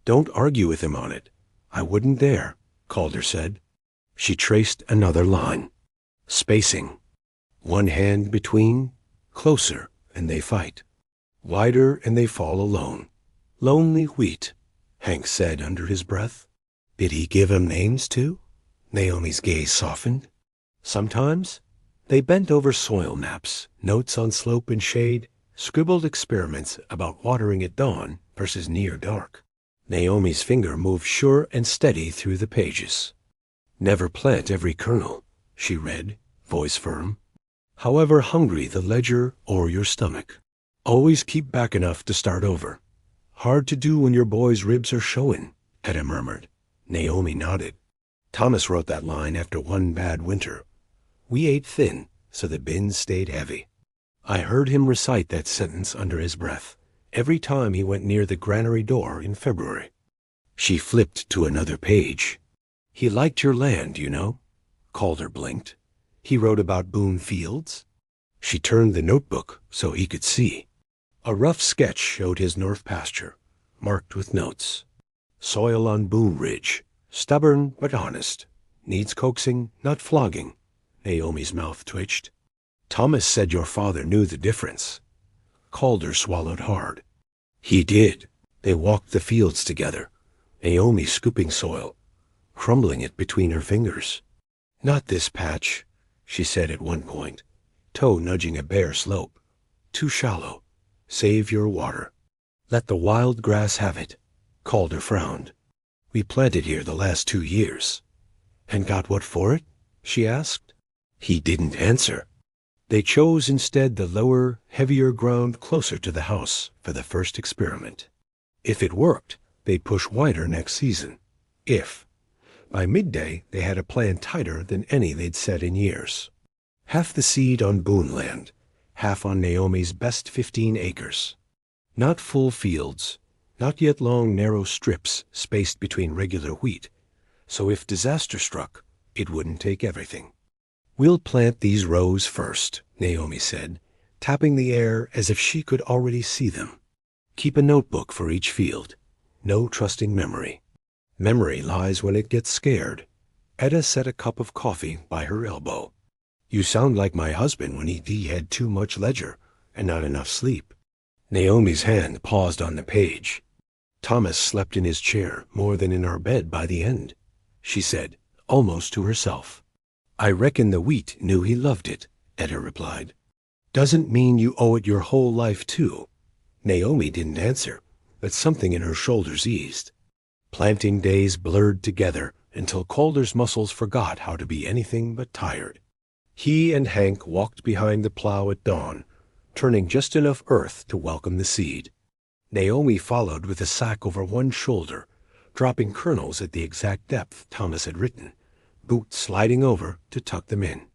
Don't argue with him on it. I wouldn't dare, Calder said. She traced another line. Spacing. One hand between, closer, and they fight. Wider, and they fall alone. Lonely wheat, Hank said under his breath. Did he give 'em names, too? Naomi's gaze softened. Sometimes they bent over soil maps, notes on slope and shade, scribbled experiments about watering at dawn versus near dark. Naomi's finger moved sure and steady through the pages. Never plant every kernel, she read, voice firm. However hungry the ledger or your stomach. Always keep back enough to start over. Hard to do when your boy's ribs are showing, Etta murmured. Naomi nodded. Thomas wrote that line after one bad winter. We ate thin, so the bins stayed heavy. I heard him recite that sentence under his breath every time he went near the granary door in February. She flipped to another page. He liked your land, you know. Calder blinked. He wrote about Boone Fields. She turned the notebook so he could see. A rough sketch showed his north pasture, marked with notes. Soil on Boone Ridge, stubborn but honest. Needs coaxing, not flogging. Naomi's mouth twitched. Thomas said your father knew the difference. Calder swallowed hard. He did. They walked the fields together, Naomi scooping soil, crumbling it between her fingers. Not this patch, she said at one point, toe nudging a bare slope. Too shallow. Save your water. Let the wild grass have it. Calder frowned. We planted here the last 2 years. And got what for it? She asked. He didn't answer. They chose instead the lower, heavier ground closer to the house for the first experiment. If it worked, they'd push wider next season. If. By midday, they had a plan tighter than any they'd set in years. Half the seed on Boone land, half on Naomi's best 15 acres. Not full fields, not yet long narrow strips spaced between regular wheat, so if disaster struck, it wouldn't take everything. We'll plant these rows first, Naomi said, tapping the air as if she could already see them. Keep a notebook for each field. No trusting memory. Memory lies when it gets scared. Etta set a cup of coffee by her elbow. You sound like my husband when he had too much ledger and not enough sleep. Naomi's hand paused on the page. Thomas slept in his chair more than in our bed by the end, she said, almost to herself. I reckon the wheat knew he loved it, Etta replied. Doesn't mean you owe it your whole life, too. Naomi didn't answer, but something in her shoulders eased. Planting days blurred together until Calder's muscles forgot how to be anything but tired. He and Hank walked behind the plow at dawn, turning just enough earth to welcome the seed. Naomi followed with a sack over one shoulder, dropping kernels at the exact depth Thomas had written, boot sliding over to tuck them in.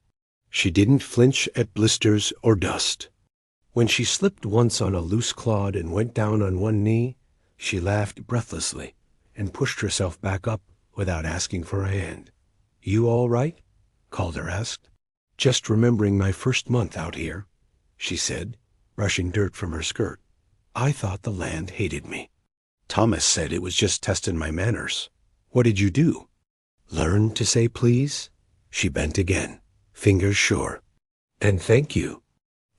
She didn't flinch at blisters or dust. When she slipped once on a loose clod and went down on one knee, she laughed breathlessly and pushed herself back up without asking for a hand. You all right? Calder asked. Just remembering my first month out here, she said, brushing dirt from her skirt. I thought the land hated me. Thomas said it was just testing my manners. What did you do? Learn to say please? She bent again, fingers sure. And thank you.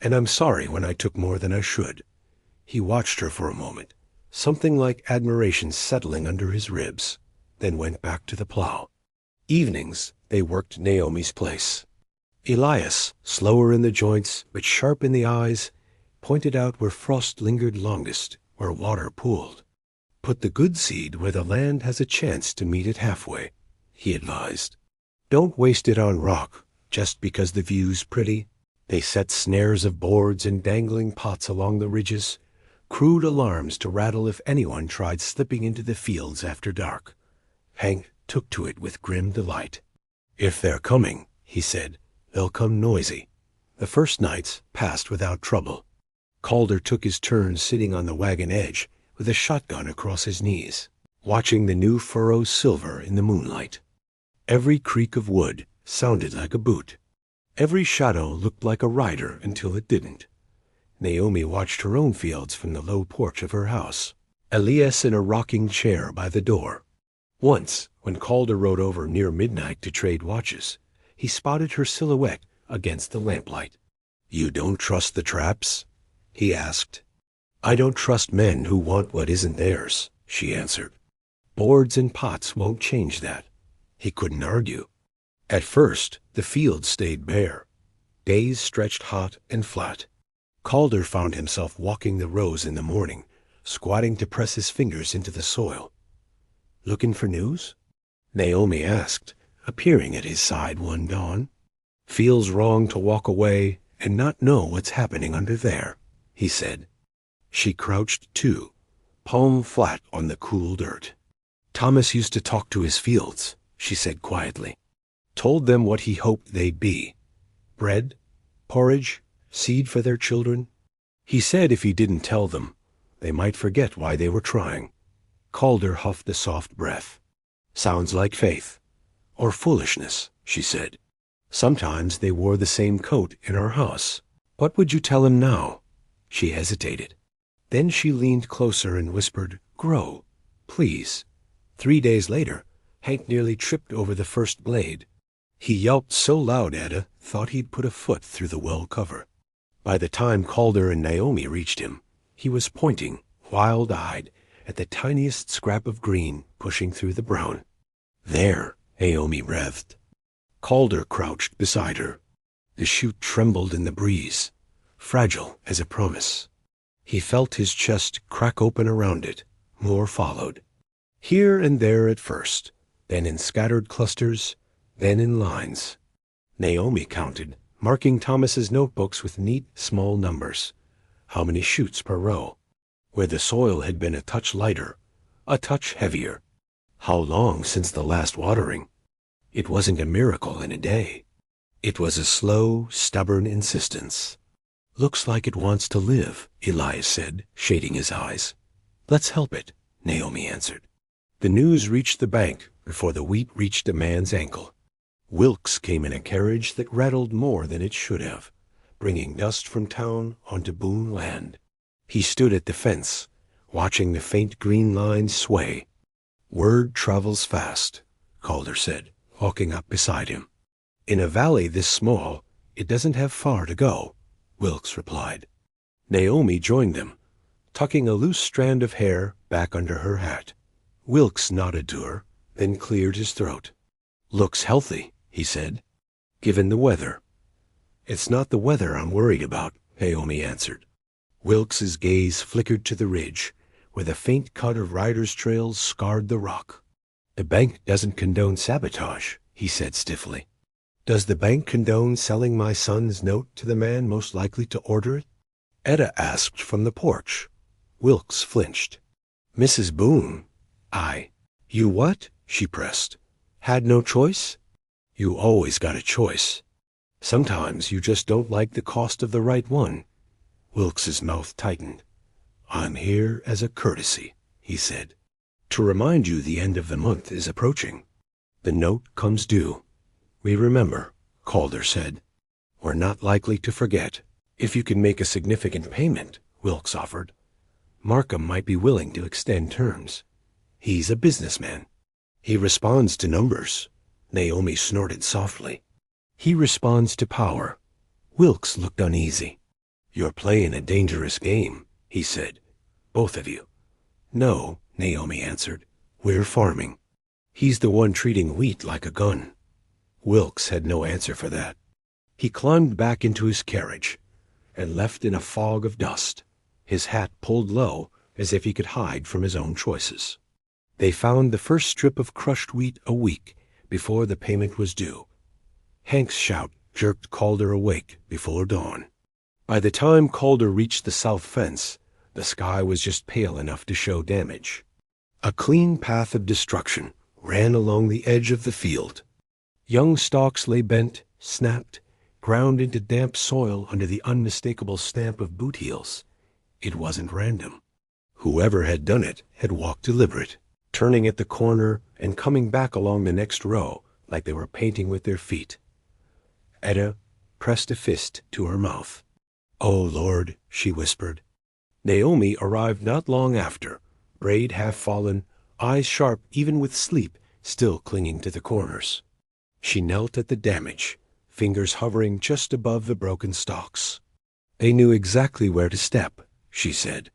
And I'm sorry when I took more than I should. He watched her for a moment, something like admiration settling under his ribs, then went back to the plow. Evenings, they worked Naomi's place. Elias, slower in the joints but sharp in the eyes, pointed out where frost lingered longest, where water pooled. Put the good seed where the land has a chance to meet it halfway, he advised. Don't waste it on rock, just because the view's pretty. They set snares of boards and dangling pots along the ridges, crude alarms to rattle if anyone tried slipping into the fields after dark. Hank took to it with grim delight. If they're coming, he said, they'll come noisy. The first nights passed without trouble. Calder took his turn sitting on the wagon edge with a shotgun across his knees, watching the new furrows silver in the moonlight. Every creak of wood sounded like a boot. Every shadow looked like a rider until it didn't. Naomi watched her own fields from the low porch of her house, Elias in a rocking chair by the door. Once, when Calder rode over near midnight to trade watches, he spotted her silhouette against the lamplight. You don't trust the traps? He asked. I don't trust men who want what isn't theirs, she answered. Boards and pots won't change that. He couldn't argue. At first, the field stayed bare. Days stretched hot and flat. Calder found himself walking the rows in the morning, squatting to press his fingers into the soil. Looking for news? Naomi asked, appearing at his side one dawn. Feels wrong to walk away and not know what's happening under there, he said. She crouched too, palm flat on the cool dirt. Thomas used to talk to his fields, she said quietly. Told them what he hoped they'd be. Bread, porridge, seed for their children. He said if he didn't tell them, they might forget why they were trying. Calder huffed a soft breath. Sounds like faith. Or foolishness, she said. Sometimes they wore the same coat in our house. What would you tell him now? She hesitated. Then she leaned closer and whispered, Grow, please. 3 days later, Hank nearly tripped over the first blade. He yelped so loud Etta thought he'd put a foot through the well cover. By the time Calder and Naomi reached him, he was pointing, wild-eyed, at the tiniest scrap of green pushing through the brown. There, Naomi breathed. Calder crouched beside her. The shoot trembled in the breeze, fragile as a promise. He felt his chest crack open around it. More followed. Here and there at first, then in scattered clusters, then in lines. Naomi counted, marking Thomas's notebooks with neat, small numbers. How many shoots per row? Where the soil had been a touch lighter, a touch heavier. How long since the last watering? It wasn't a miracle in a day. It was a slow, stubborn insistence. Looks like it wants to live, Elias said, shading his eyes. Let's help it, Naomi answered. The news reached the bank before the wheat reached a man's ankle. Wilkes came in a carriage that rattled more than it should have, bringing dust from town onto Boone land. He stood at the fence, watching the faint green lines sway. Word travels fast, Calder said, walking up beside him. In a valley this small, it doesn't have far to go, Wilkes replied. Naomi joined them, tucking a loose strand of hair back under her hat. Wilkes nodded to her, then cleared his throat. Looks healthy, he said, given the weather. It's not the weather I'm worried about, Naomi answered. Wilkes's gaze flickered to the ridge, where the faint cut of riders' trails scarred the rock. The bank doesn't condone sabotage, he said stiffly. Does the bank condone selling my son's note to the man most likely to order it? Etta asked from the porch. Wilkes flinched. Mrs. Boone. You what? She pressed. Had no choice? You always got a choice. Sometimes you just don't like the cost of the right one. Wilkes's mouth tightened. I'm here as a courtesy, he said. To remind you the end of the month is approaching. The note comes due. We remember, Calder said. We're not likely to forget. If you can make a significant payment, Wilkes offered. Markham might be willing to extend terms. He's a businessman. He responds to numbers. Naomi snorted softly. He responds to power. Wilkes looked uneasy. You're playing a dangerous game, he said. Both of you. No, Naomi answered. We're farming. He's the one treating wheat like a gun. Wilkes had no answer for that. He climbed back into his carriage and left in a fog of dust, his hat pulled low as if he could hide from his own choices. They found the first strip of crushed wheat a week before the payment was due. Hank's shout jerked Calder awake before dawn. By the time Calder reached the south fence, the sky was just pale enough to show damage. A clean path of destruction ran along the edge of the field. Young stalks lay bent, snapped, ground into damp soil under the unmistakable stamp of boot heels. It wasn't random. Whoever had done it had walked deliberate, turning at the corner and coming back along the next row like they were painting with their feet. Etta pressed a fist to her mouth. "Oh, Lord," she whispered. Naomi arrived not long after, braid half fallen, eyes sharp even with sleep still clinging to the corners. She knelt at the damage, fingers hovering just above the broken stalks. They knew exactly where to step, she said.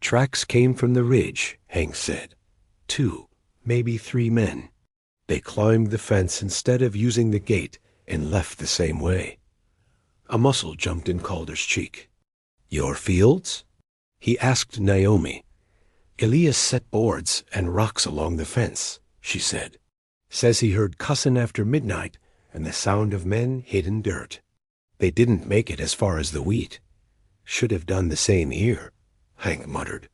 Tracks came from the ridge, Hank said. 2, maybe 3 men. They climbed the fence instead of using the gate and left the same way. A muscle jumped in Calder's cheek. "Your fields?" He asked Naomi. "Elias set boards and rocks along the fence," she said. "Says he heard cussin' after midnight and the sound of men hidden dirt. They didn't make it as far as the wheat. Should have done the same here," Hank muttered.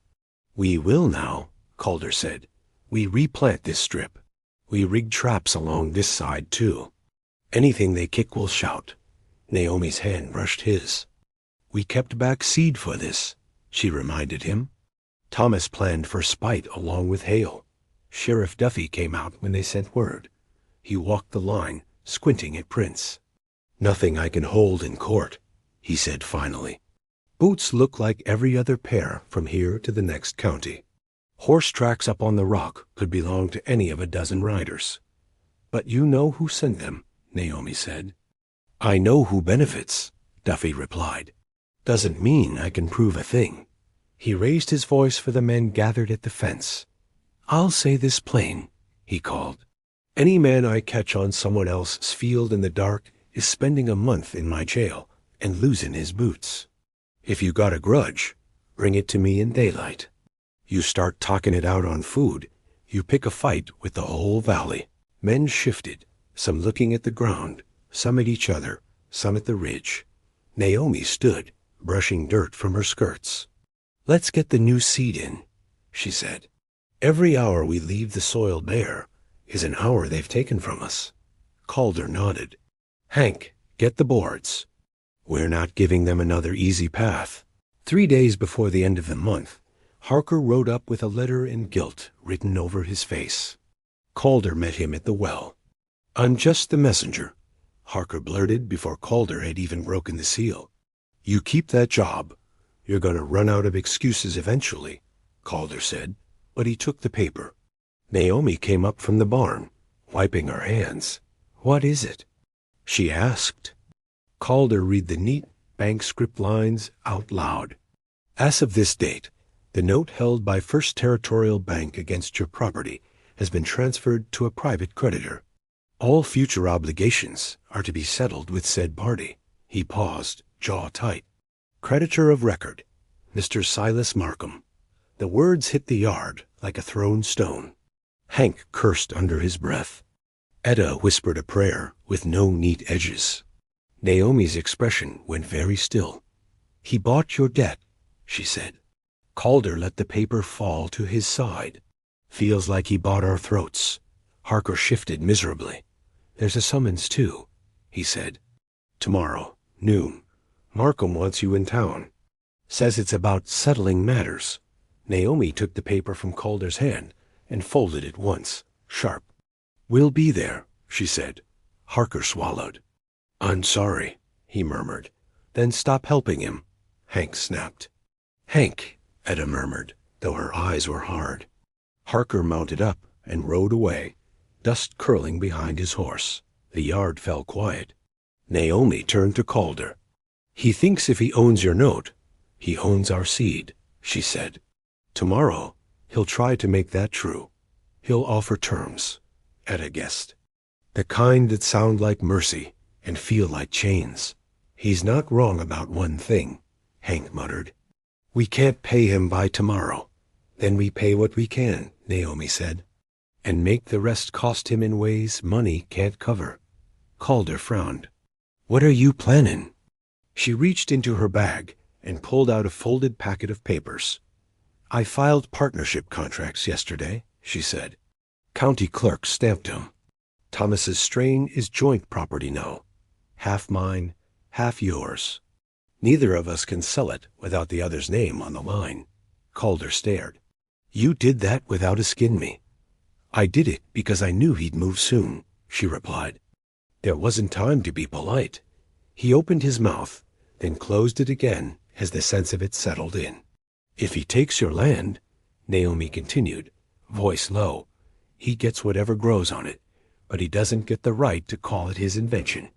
"We will now," Calder said. "We replant this strip. We rig traps along this side, too. Anything they kick will shout." Naomi's hand brushed his. "We kept back seed for this," she reminded him. "Thomas planned for spite along with Hale. Sheriff Duffy came out when they sent word." He walked the line, squinting at Prince. "Nothing I can hold in court," he said finally. "Boots look like every other pair from here to the next county. Horse tracks up on the rock could belong to any of a dozen riders. But you know who sent them," Naomi said. "I know who benefits," Duffy replied. "Doesn't mean I can prove a thing." He raised his voice for the men gathered at the fence. "I'll say this plain," he called. "Any man I catch on someone else's field in the dark is spending a month in my jail and losing his boots. If you got a grudge, bring it to me in daylight. You start talking it out on food, you pick a fight with the whole valley." Men shifted, some looking at the ground, some at each other, some at the ridge. Naomi stood, brushing dirt from her skirts. "Let's get the new seed in," she said. "Every hour we leave the soil bare is an hour they've taken from us." Calder nodded. "Hank, get the boards. We're not giving them another easy path." 3 days before the end of the month, Harker rode up with a letter in gilt written over his face. Calder met him at the well. "I'm just the messenger," Harker blurted before Calder had even broken the seal. "You keep that job. You're going to run out of excuses eventually," Calder said, but he took the paper. Naomi came up from the barn, wiping her hands. "What is it?" she asked. Calder read the neat bank script lines out loud. "As of this date, the note held by First Territorial Bank against your property has been transferred to a private creditor. All future obligations are to be settled with said party." He paused, jaw tight. "Creditor of record, Mr. Silas Markham." The words hit the yard like a thrown stone. Hank cursed under his breath. Etta whispered a prayer with no neat edges. Naomi's expression went very still. "He bought your debt," she said. Calder let the paper fall to his side. "Feels like he bought our throats." Harker shifted miserably. "There's a summons, too," he said. "Tomorrow, noon. Markham wants you in town. Says it's about settling matters." Naomi took the paper from Calder's hand and folded it once, sharp. "We'll be there," she said. Harker swallowed. "I'm sorry," he murmured. "Then stop helping him," Hank snapped. "Hank," Etta murmured, though her eyes were hard. Harker mounted up and rode away, dust curling behind his horse. The yard fell quiet. Naomi turned to Calder. "He thinks if he owns your note, he owns our seed," she said. "Tomorrow, he'll try to make that true. He'll offer terms," Etta guessed. "The kind that sound like mercy and feel like chains." "He's not wrong about one thing," Hank muttered. "We can't pay him by tomorrow." "Then we pay what we can," Naomi said, "and make the rest cost him in ways money can't cover." Calder frowned. "What are you planning?" She reached into her bag and pulled out a folded packet of papers. "I filed partnership contracts yesterday," she said. "County clerk stamped 'em. Thomas's strain is joint property now. Half mine, half yours. Neither of us can sell it without the other's name on the line." Calder stared. "You did that without a skin me." "I did it because I knew he'd move soon," she replied. There wasn't time to be polite. He opened his mouth, then closed it again as the sense of it settled in. "If he takes your land," Naomi continued, voice low, "he gets whatever grows on it, but he doesn't get the right to call it his invention.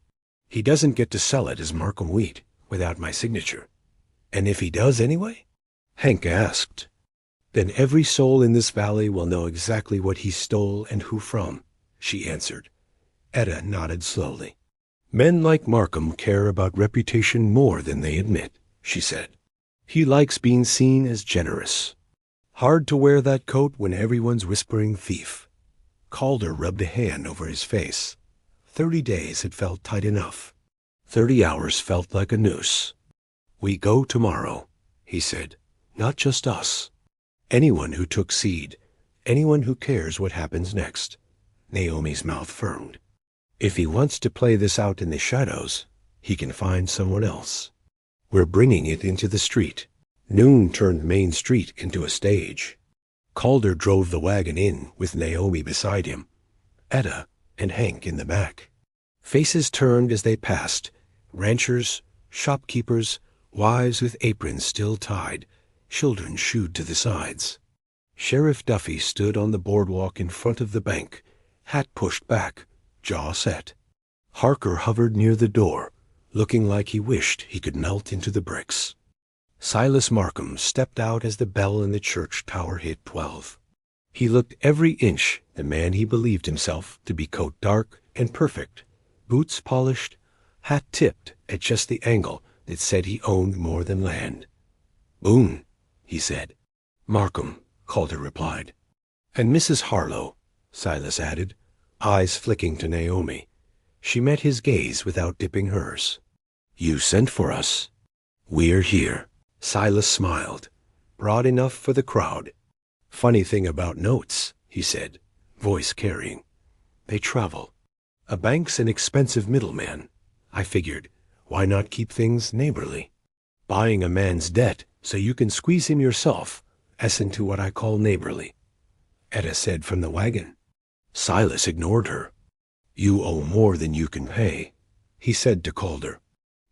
He doesn't get to sell it as Markham wheat without my signature." "And if he does anyway?" Hank asked. "Then every soul in this valley will know exactly what he stole and who from," she answered. Etta nodded slowly. "Men like Markham care about reputation more than they admit," she said. "He likes being seen as generous. Hard to wear that coat when everyone's whispering thief." Calder rubbed a hand over his face. 30 days had felt tight enough. 30 hours felt like a noose. "We go tomorrow," he said. "Not just us. Anyone who took seed, anyone who cares what happens next." Naomi's mouth firmed. "If he wants to play this out in the shadows, he can find someone else. We're bringing it into the street." Noon turned Main Street into a stage. Calder drove the wagon in with Naomi beside him, Etta and Hank in the back. Faces turned as they passed, ranchers, shopkeepers, wives with aprons still tied, children shooed to the sides. Sheriff Duffy stood on the boardwalk in front of the bank, hat pushed back, jaw set. Harker hovered near the door, looking like he wished he could melt into the bricks. Silas Markham stepped out as the bell in the church tower hit 12. He looked every inch the man he believed himself to be, coat dark and perfect, boots polished, hat tipped at just the angle that said he owned more than land. "Boone," he said. "Markham," Calder replied. "And Mrs. Harlow," Silas added, eyes flicking to Naomi. She met his gaze without dipping hers. "You sent for us." "We're here." Silas smiled, broad enough for the crowd. "Funny thing about notes," he said, voice carrying. "They travel. A bank's an expensive middleman. I figured, why not keep things neighborly? Buying a man's debt so you can squeeze him yourself, as into what I call neighborly," Etta said from the wagon. Silas ignored her. "You owe more than you can pay," he said to Calder.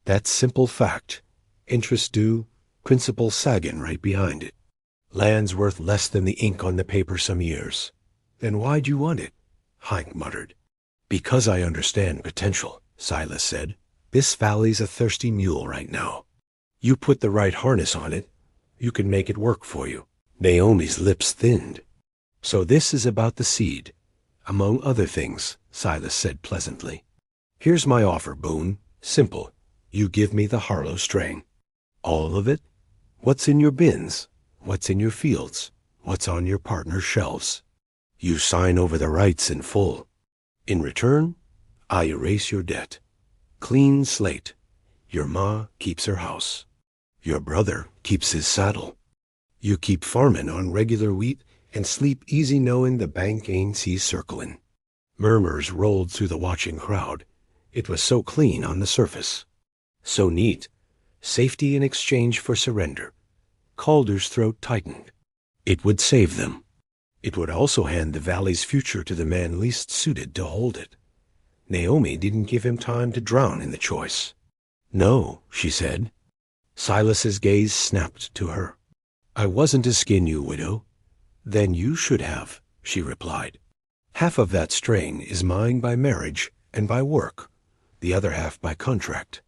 "That's simple fact. Interest due, principal sagging right behind it. Land's worth less than the ink on the paper some years." "Then why'd you want it?" Hank muttered. "Because I understand potential," Silas said. "This valley's a thirsty mule right now. You put the right harness on it, you can make it work for you." Naomi's lips thinned. "So this is about the seed, among other things," Silas said pleasantly. "Here's my offer, Boone. Simple. You give me the Harlow strain." "All of it? What's in your bins? What's in your fields? What's on your partner's shelves? You sign over the rights in full. In return, I erase your debt. Clean slate. Your ma keeps her house. Your brother keeps his saddle. You keep farmin' on regular wheat and sleep easy knowin' the bank ain't see circlin'." Murmurs rolled through the watching crowd. It was so clean on the surface. So neat. Safety in exchange for surrender. Calder's throat tightened. It would save them. It would also hand the valley's future to the man least suited to hold it. Naomi didn't give him time to drown in the choice. "No," she said. Silas's gaze snapped to her. I wasn't to skin you, widow. Then you should have, she replied. Half of that strain is mine by marriage and by work, the other half by contract.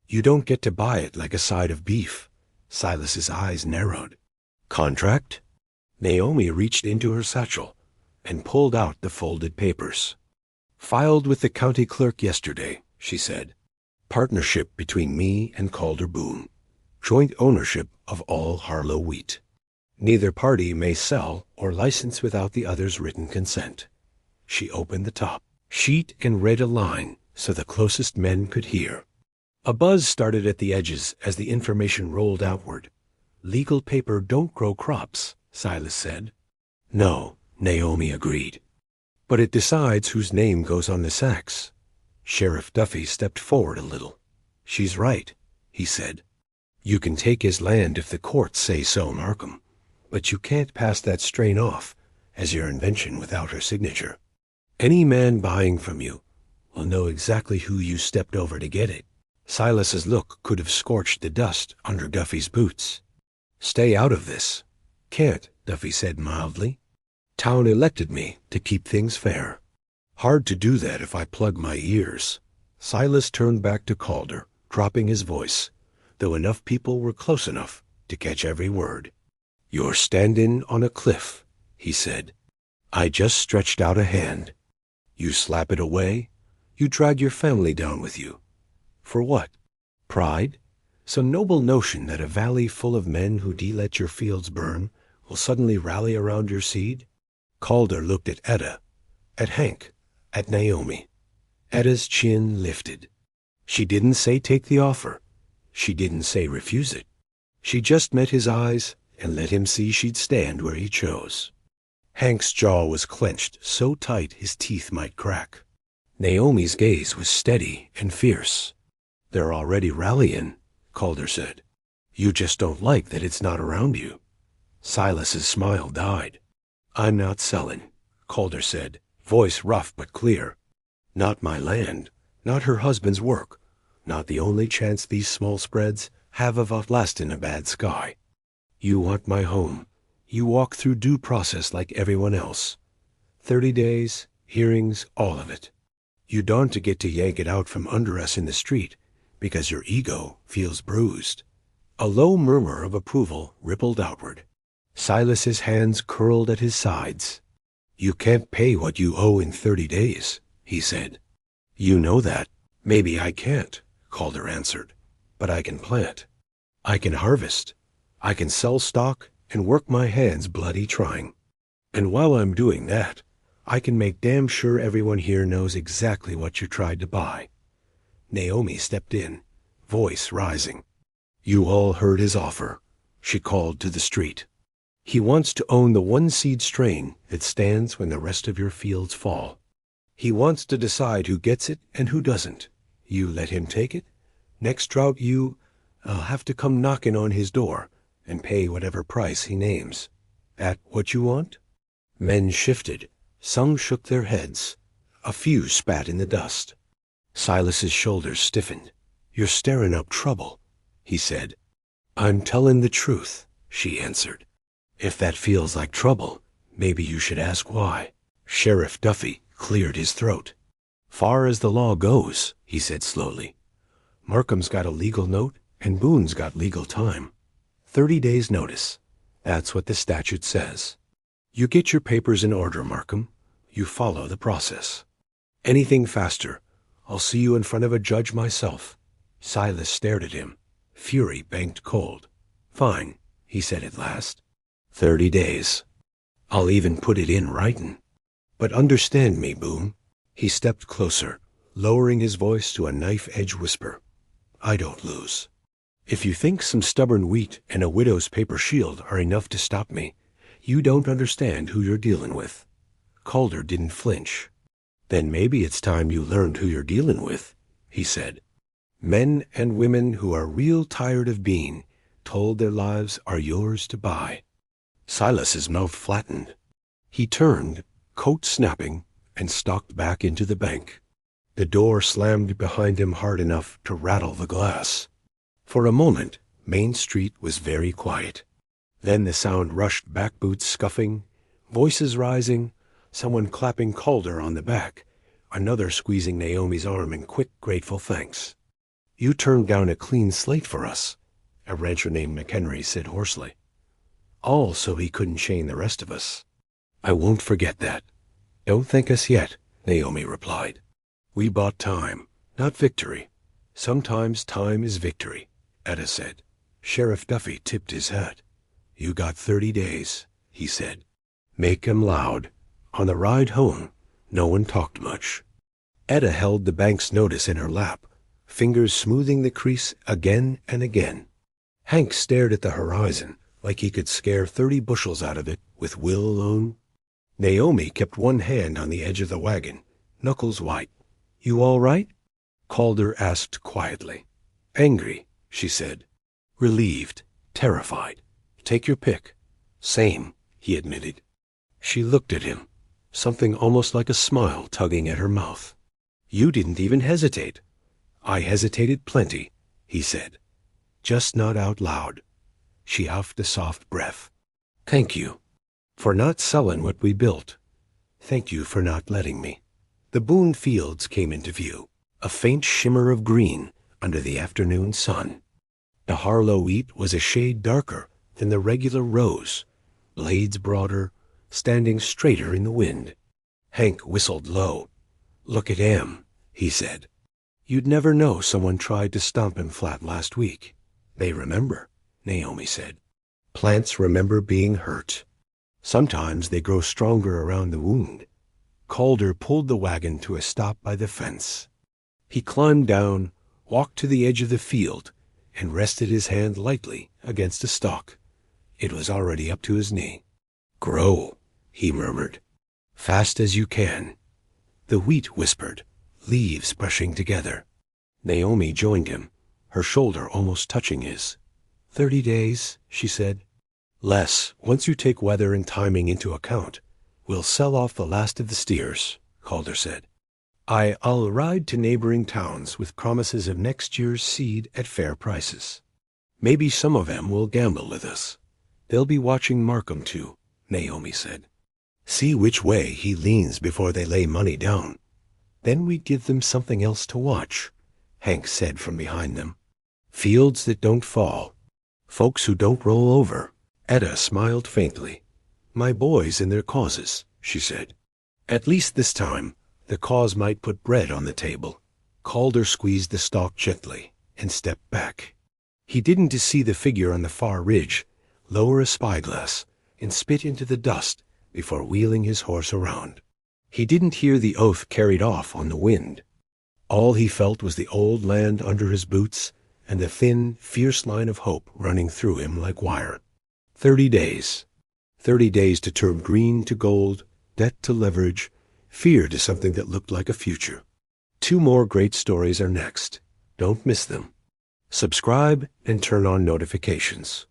You don't get to buy it like a side of beef. Silas's eyes narrowed. Contract? Naomi reached into her satchel and pulled out the folded papers. Filed with the county clerk yesterday, she said. Partnership between me and Calder Boone. Joint ownership of all Harlow wheat. Neither party may sell or license without the other's written consent. She opened the top sheet and read a line so the closest men could hear. A buzz started at the edges as the information rolled outward. Legal paper don't grow crops, Silas said. No, Naomi agreed. But it decides whose name goes on the sacks. Sheriff Duffy stepped forward a little. She's right, he said. You can take his land if the courts say so, Markham, but you can't pass that strain off as your invention without her signature. Any man buying from you will know exactly who you stepped over to get it. Silas's look could have scorched the dust under Duffy's boots. Stay out of this. Can't, Duffy said mildly. Town elected me to keep things fair. Hard to do that if I plug my ears. Silas turned back to Calder, dropping his voice, though enough people were close enough to catch every word. You're standin' on a cliff, he said. I just stretched out a hand. You slap it away, you drag your family down with you. For what? Pride? Some noble notion that a valley full of men who let your fields burn will suddenly rally around your seed? Calder looked at Etta, at Hank, at Naomi. Etta's chin lifted. She didn't say take the offer. She didn't say refuse it. She just met his eyes and let him see she'd stand where he chose. Hank's jaw was clenched so tight his teeth might crack. Naomi's gaze was steady and fierce. They're already rallying, Calder said. You just don't like that it's not around you. Silas's smile died. I'm not selling, Calder said, voice rough but clear. Not my land, not her husband's work, not the only chance these small spreads have of outlasting a bad sky. You want my home. You walk through due process like everyone else. 30 days, hearings, all of it. You don't get to yank it out from under us in the street because your ego feels bruised. A low murmur of approval rippled outward. Silas's hands curled at his sides. You can't pay what you owe in 30 days, he said. You know that. Maybe I can't, Calder answered, but I can plant. I can harvest. I can sell stock and work my hands bloody trying. And while I'm doing that, I can make damn sure everyone here knows exactly what you tried to buy. Naomi stepped in, voice rising. You all heard his offer, she called to the street. He wants to own the one seed strain that stands when the rest of your fields fall. He wants to decide who gets it and who doesn't. You let him take it. Next drought I'll have to come knocking on his door and pay whatever price he names. At what you want? Men shifted. Some shook their heads. A few spat in the dust. Silas's shoulders stiffened. You're stirring up trouble, he said. I'm telling the truth, she answered. If that feels like trouble, maybe you should ask why. Sheriff Duffy cleared his throat. Far as the law goes, he said slowly, Markham's got a legal note and Boone's got legal time. 30 days' notice. That's what the statute says. You get your papers in order, Markham. You follow the process. Anything faster, I'll see you in front of a judge myself. Silas stared at him. Fury banked cold. Fine, he said at last. 30 days. I'll even put it in writin'. But understand me, Boone. He stepped closer, lowering his voice to a knife-edge whisper. I don't lose. If you think some stubborn wheat and a widow's paper shield are enough to stop me, you don't understand who you're dealing with. Calder didn't flinch. Then maybe it's time you learned who you're dealing with, he said. Men and women who are real tired of being told their lives are yours to buy. Silas's mouth flattened. He turned, coat snapping, and stalked back into the bank. The door slammed behind him hard enough to rattle the glass. For a moment, Main Street was very quiet. Then the sound rushed back, boots scuffing, voices rising, someone clapping Calder on the back, another squeezing Naomi's arm in quick, grateful thanks. "You turned down a clean slate for us," a rancher named McHenry said hoarsely. "All so he couldn't chain the rest of us." "I won't forget that." "Don't thank us yet," Naomi replied. "We bought time, not victory. Sometimes time is victory," Etta said. Sheriff Duffy tipped his hat. "You got 30 days, he said. "Make 'em loud." On the ride home, no one talked much. Etta held the bank's notice in her lap, fingers smoothing the crease again and again. Hank stared at the horizon like he could scare 30 bushels out of it with will alone. Naomi kept one hand on the edge of the wagon, knuckles white. "You all right?" Calder asked quietly. "Angry," she said. "Relieved, terrified. Take your pick." "Same," he admitted. She looked at him, something almost like a smile tugging at her mouth. "You didn't even hesitate." "I hesitated plenty," he said. "Just not out loud." She huffed a soft breath. "Thank you for not selling what we built. Thank you for not letting me." The Boone fields came into view, a faint shimmer of green under the afternoon sun. The Harlow wheat was a shade darker than the regular rose, blades broader, standing straighter in the wind. Hank whistled low. "Look at Em," he said. "You'd never know someone tried to stomp him flat last week." "They remember," Naomi said. "Plants remember being hurt. Sometimes they grow stronger around the wound." Calder pulled the wagon to a stop by the fence. He climbed down, walked to the edge of the field, and rested his hand lightly against a stalk. It was already up to his knee. "Grow," he murmured. "Fast as you can." The wheat whispered, leaves brushing together. Naomi joined him, her shoulder almost touching his. 30 days, she said. "Less, once you take weather and timing into account. We'll sell off the last of the steers," Calder said. I'll ride to neighboring towns with promises of next year's seed at fair prices. Maybe some of them will gamble with us. They'll be watching Markham too," Naomi said. "See which way he leans before they lay money down. Then we give them something else to watch," Hank said from behind them. "Fields that don't fall. Folks who don't roll over." Etta smiled faintly. "My boys and their causes," she said. "At least this time, the cause might put bread on the table." Calder squeezed the stalk gently and stepped back. He didn't see the figure on the far ridge lower a spyglass and spit into the dust before wheeling his horse around. He didn't hear the oath carried off on the wind. All he felt was the old land under his boots and the thin, fierce line of hope running through him like wire. 30 days. 30 days to turn green to gold, debt to leverage, fear to something that looked like a future. 2 more great stories are next. Don't miss them. Subscribe and turn on notifications.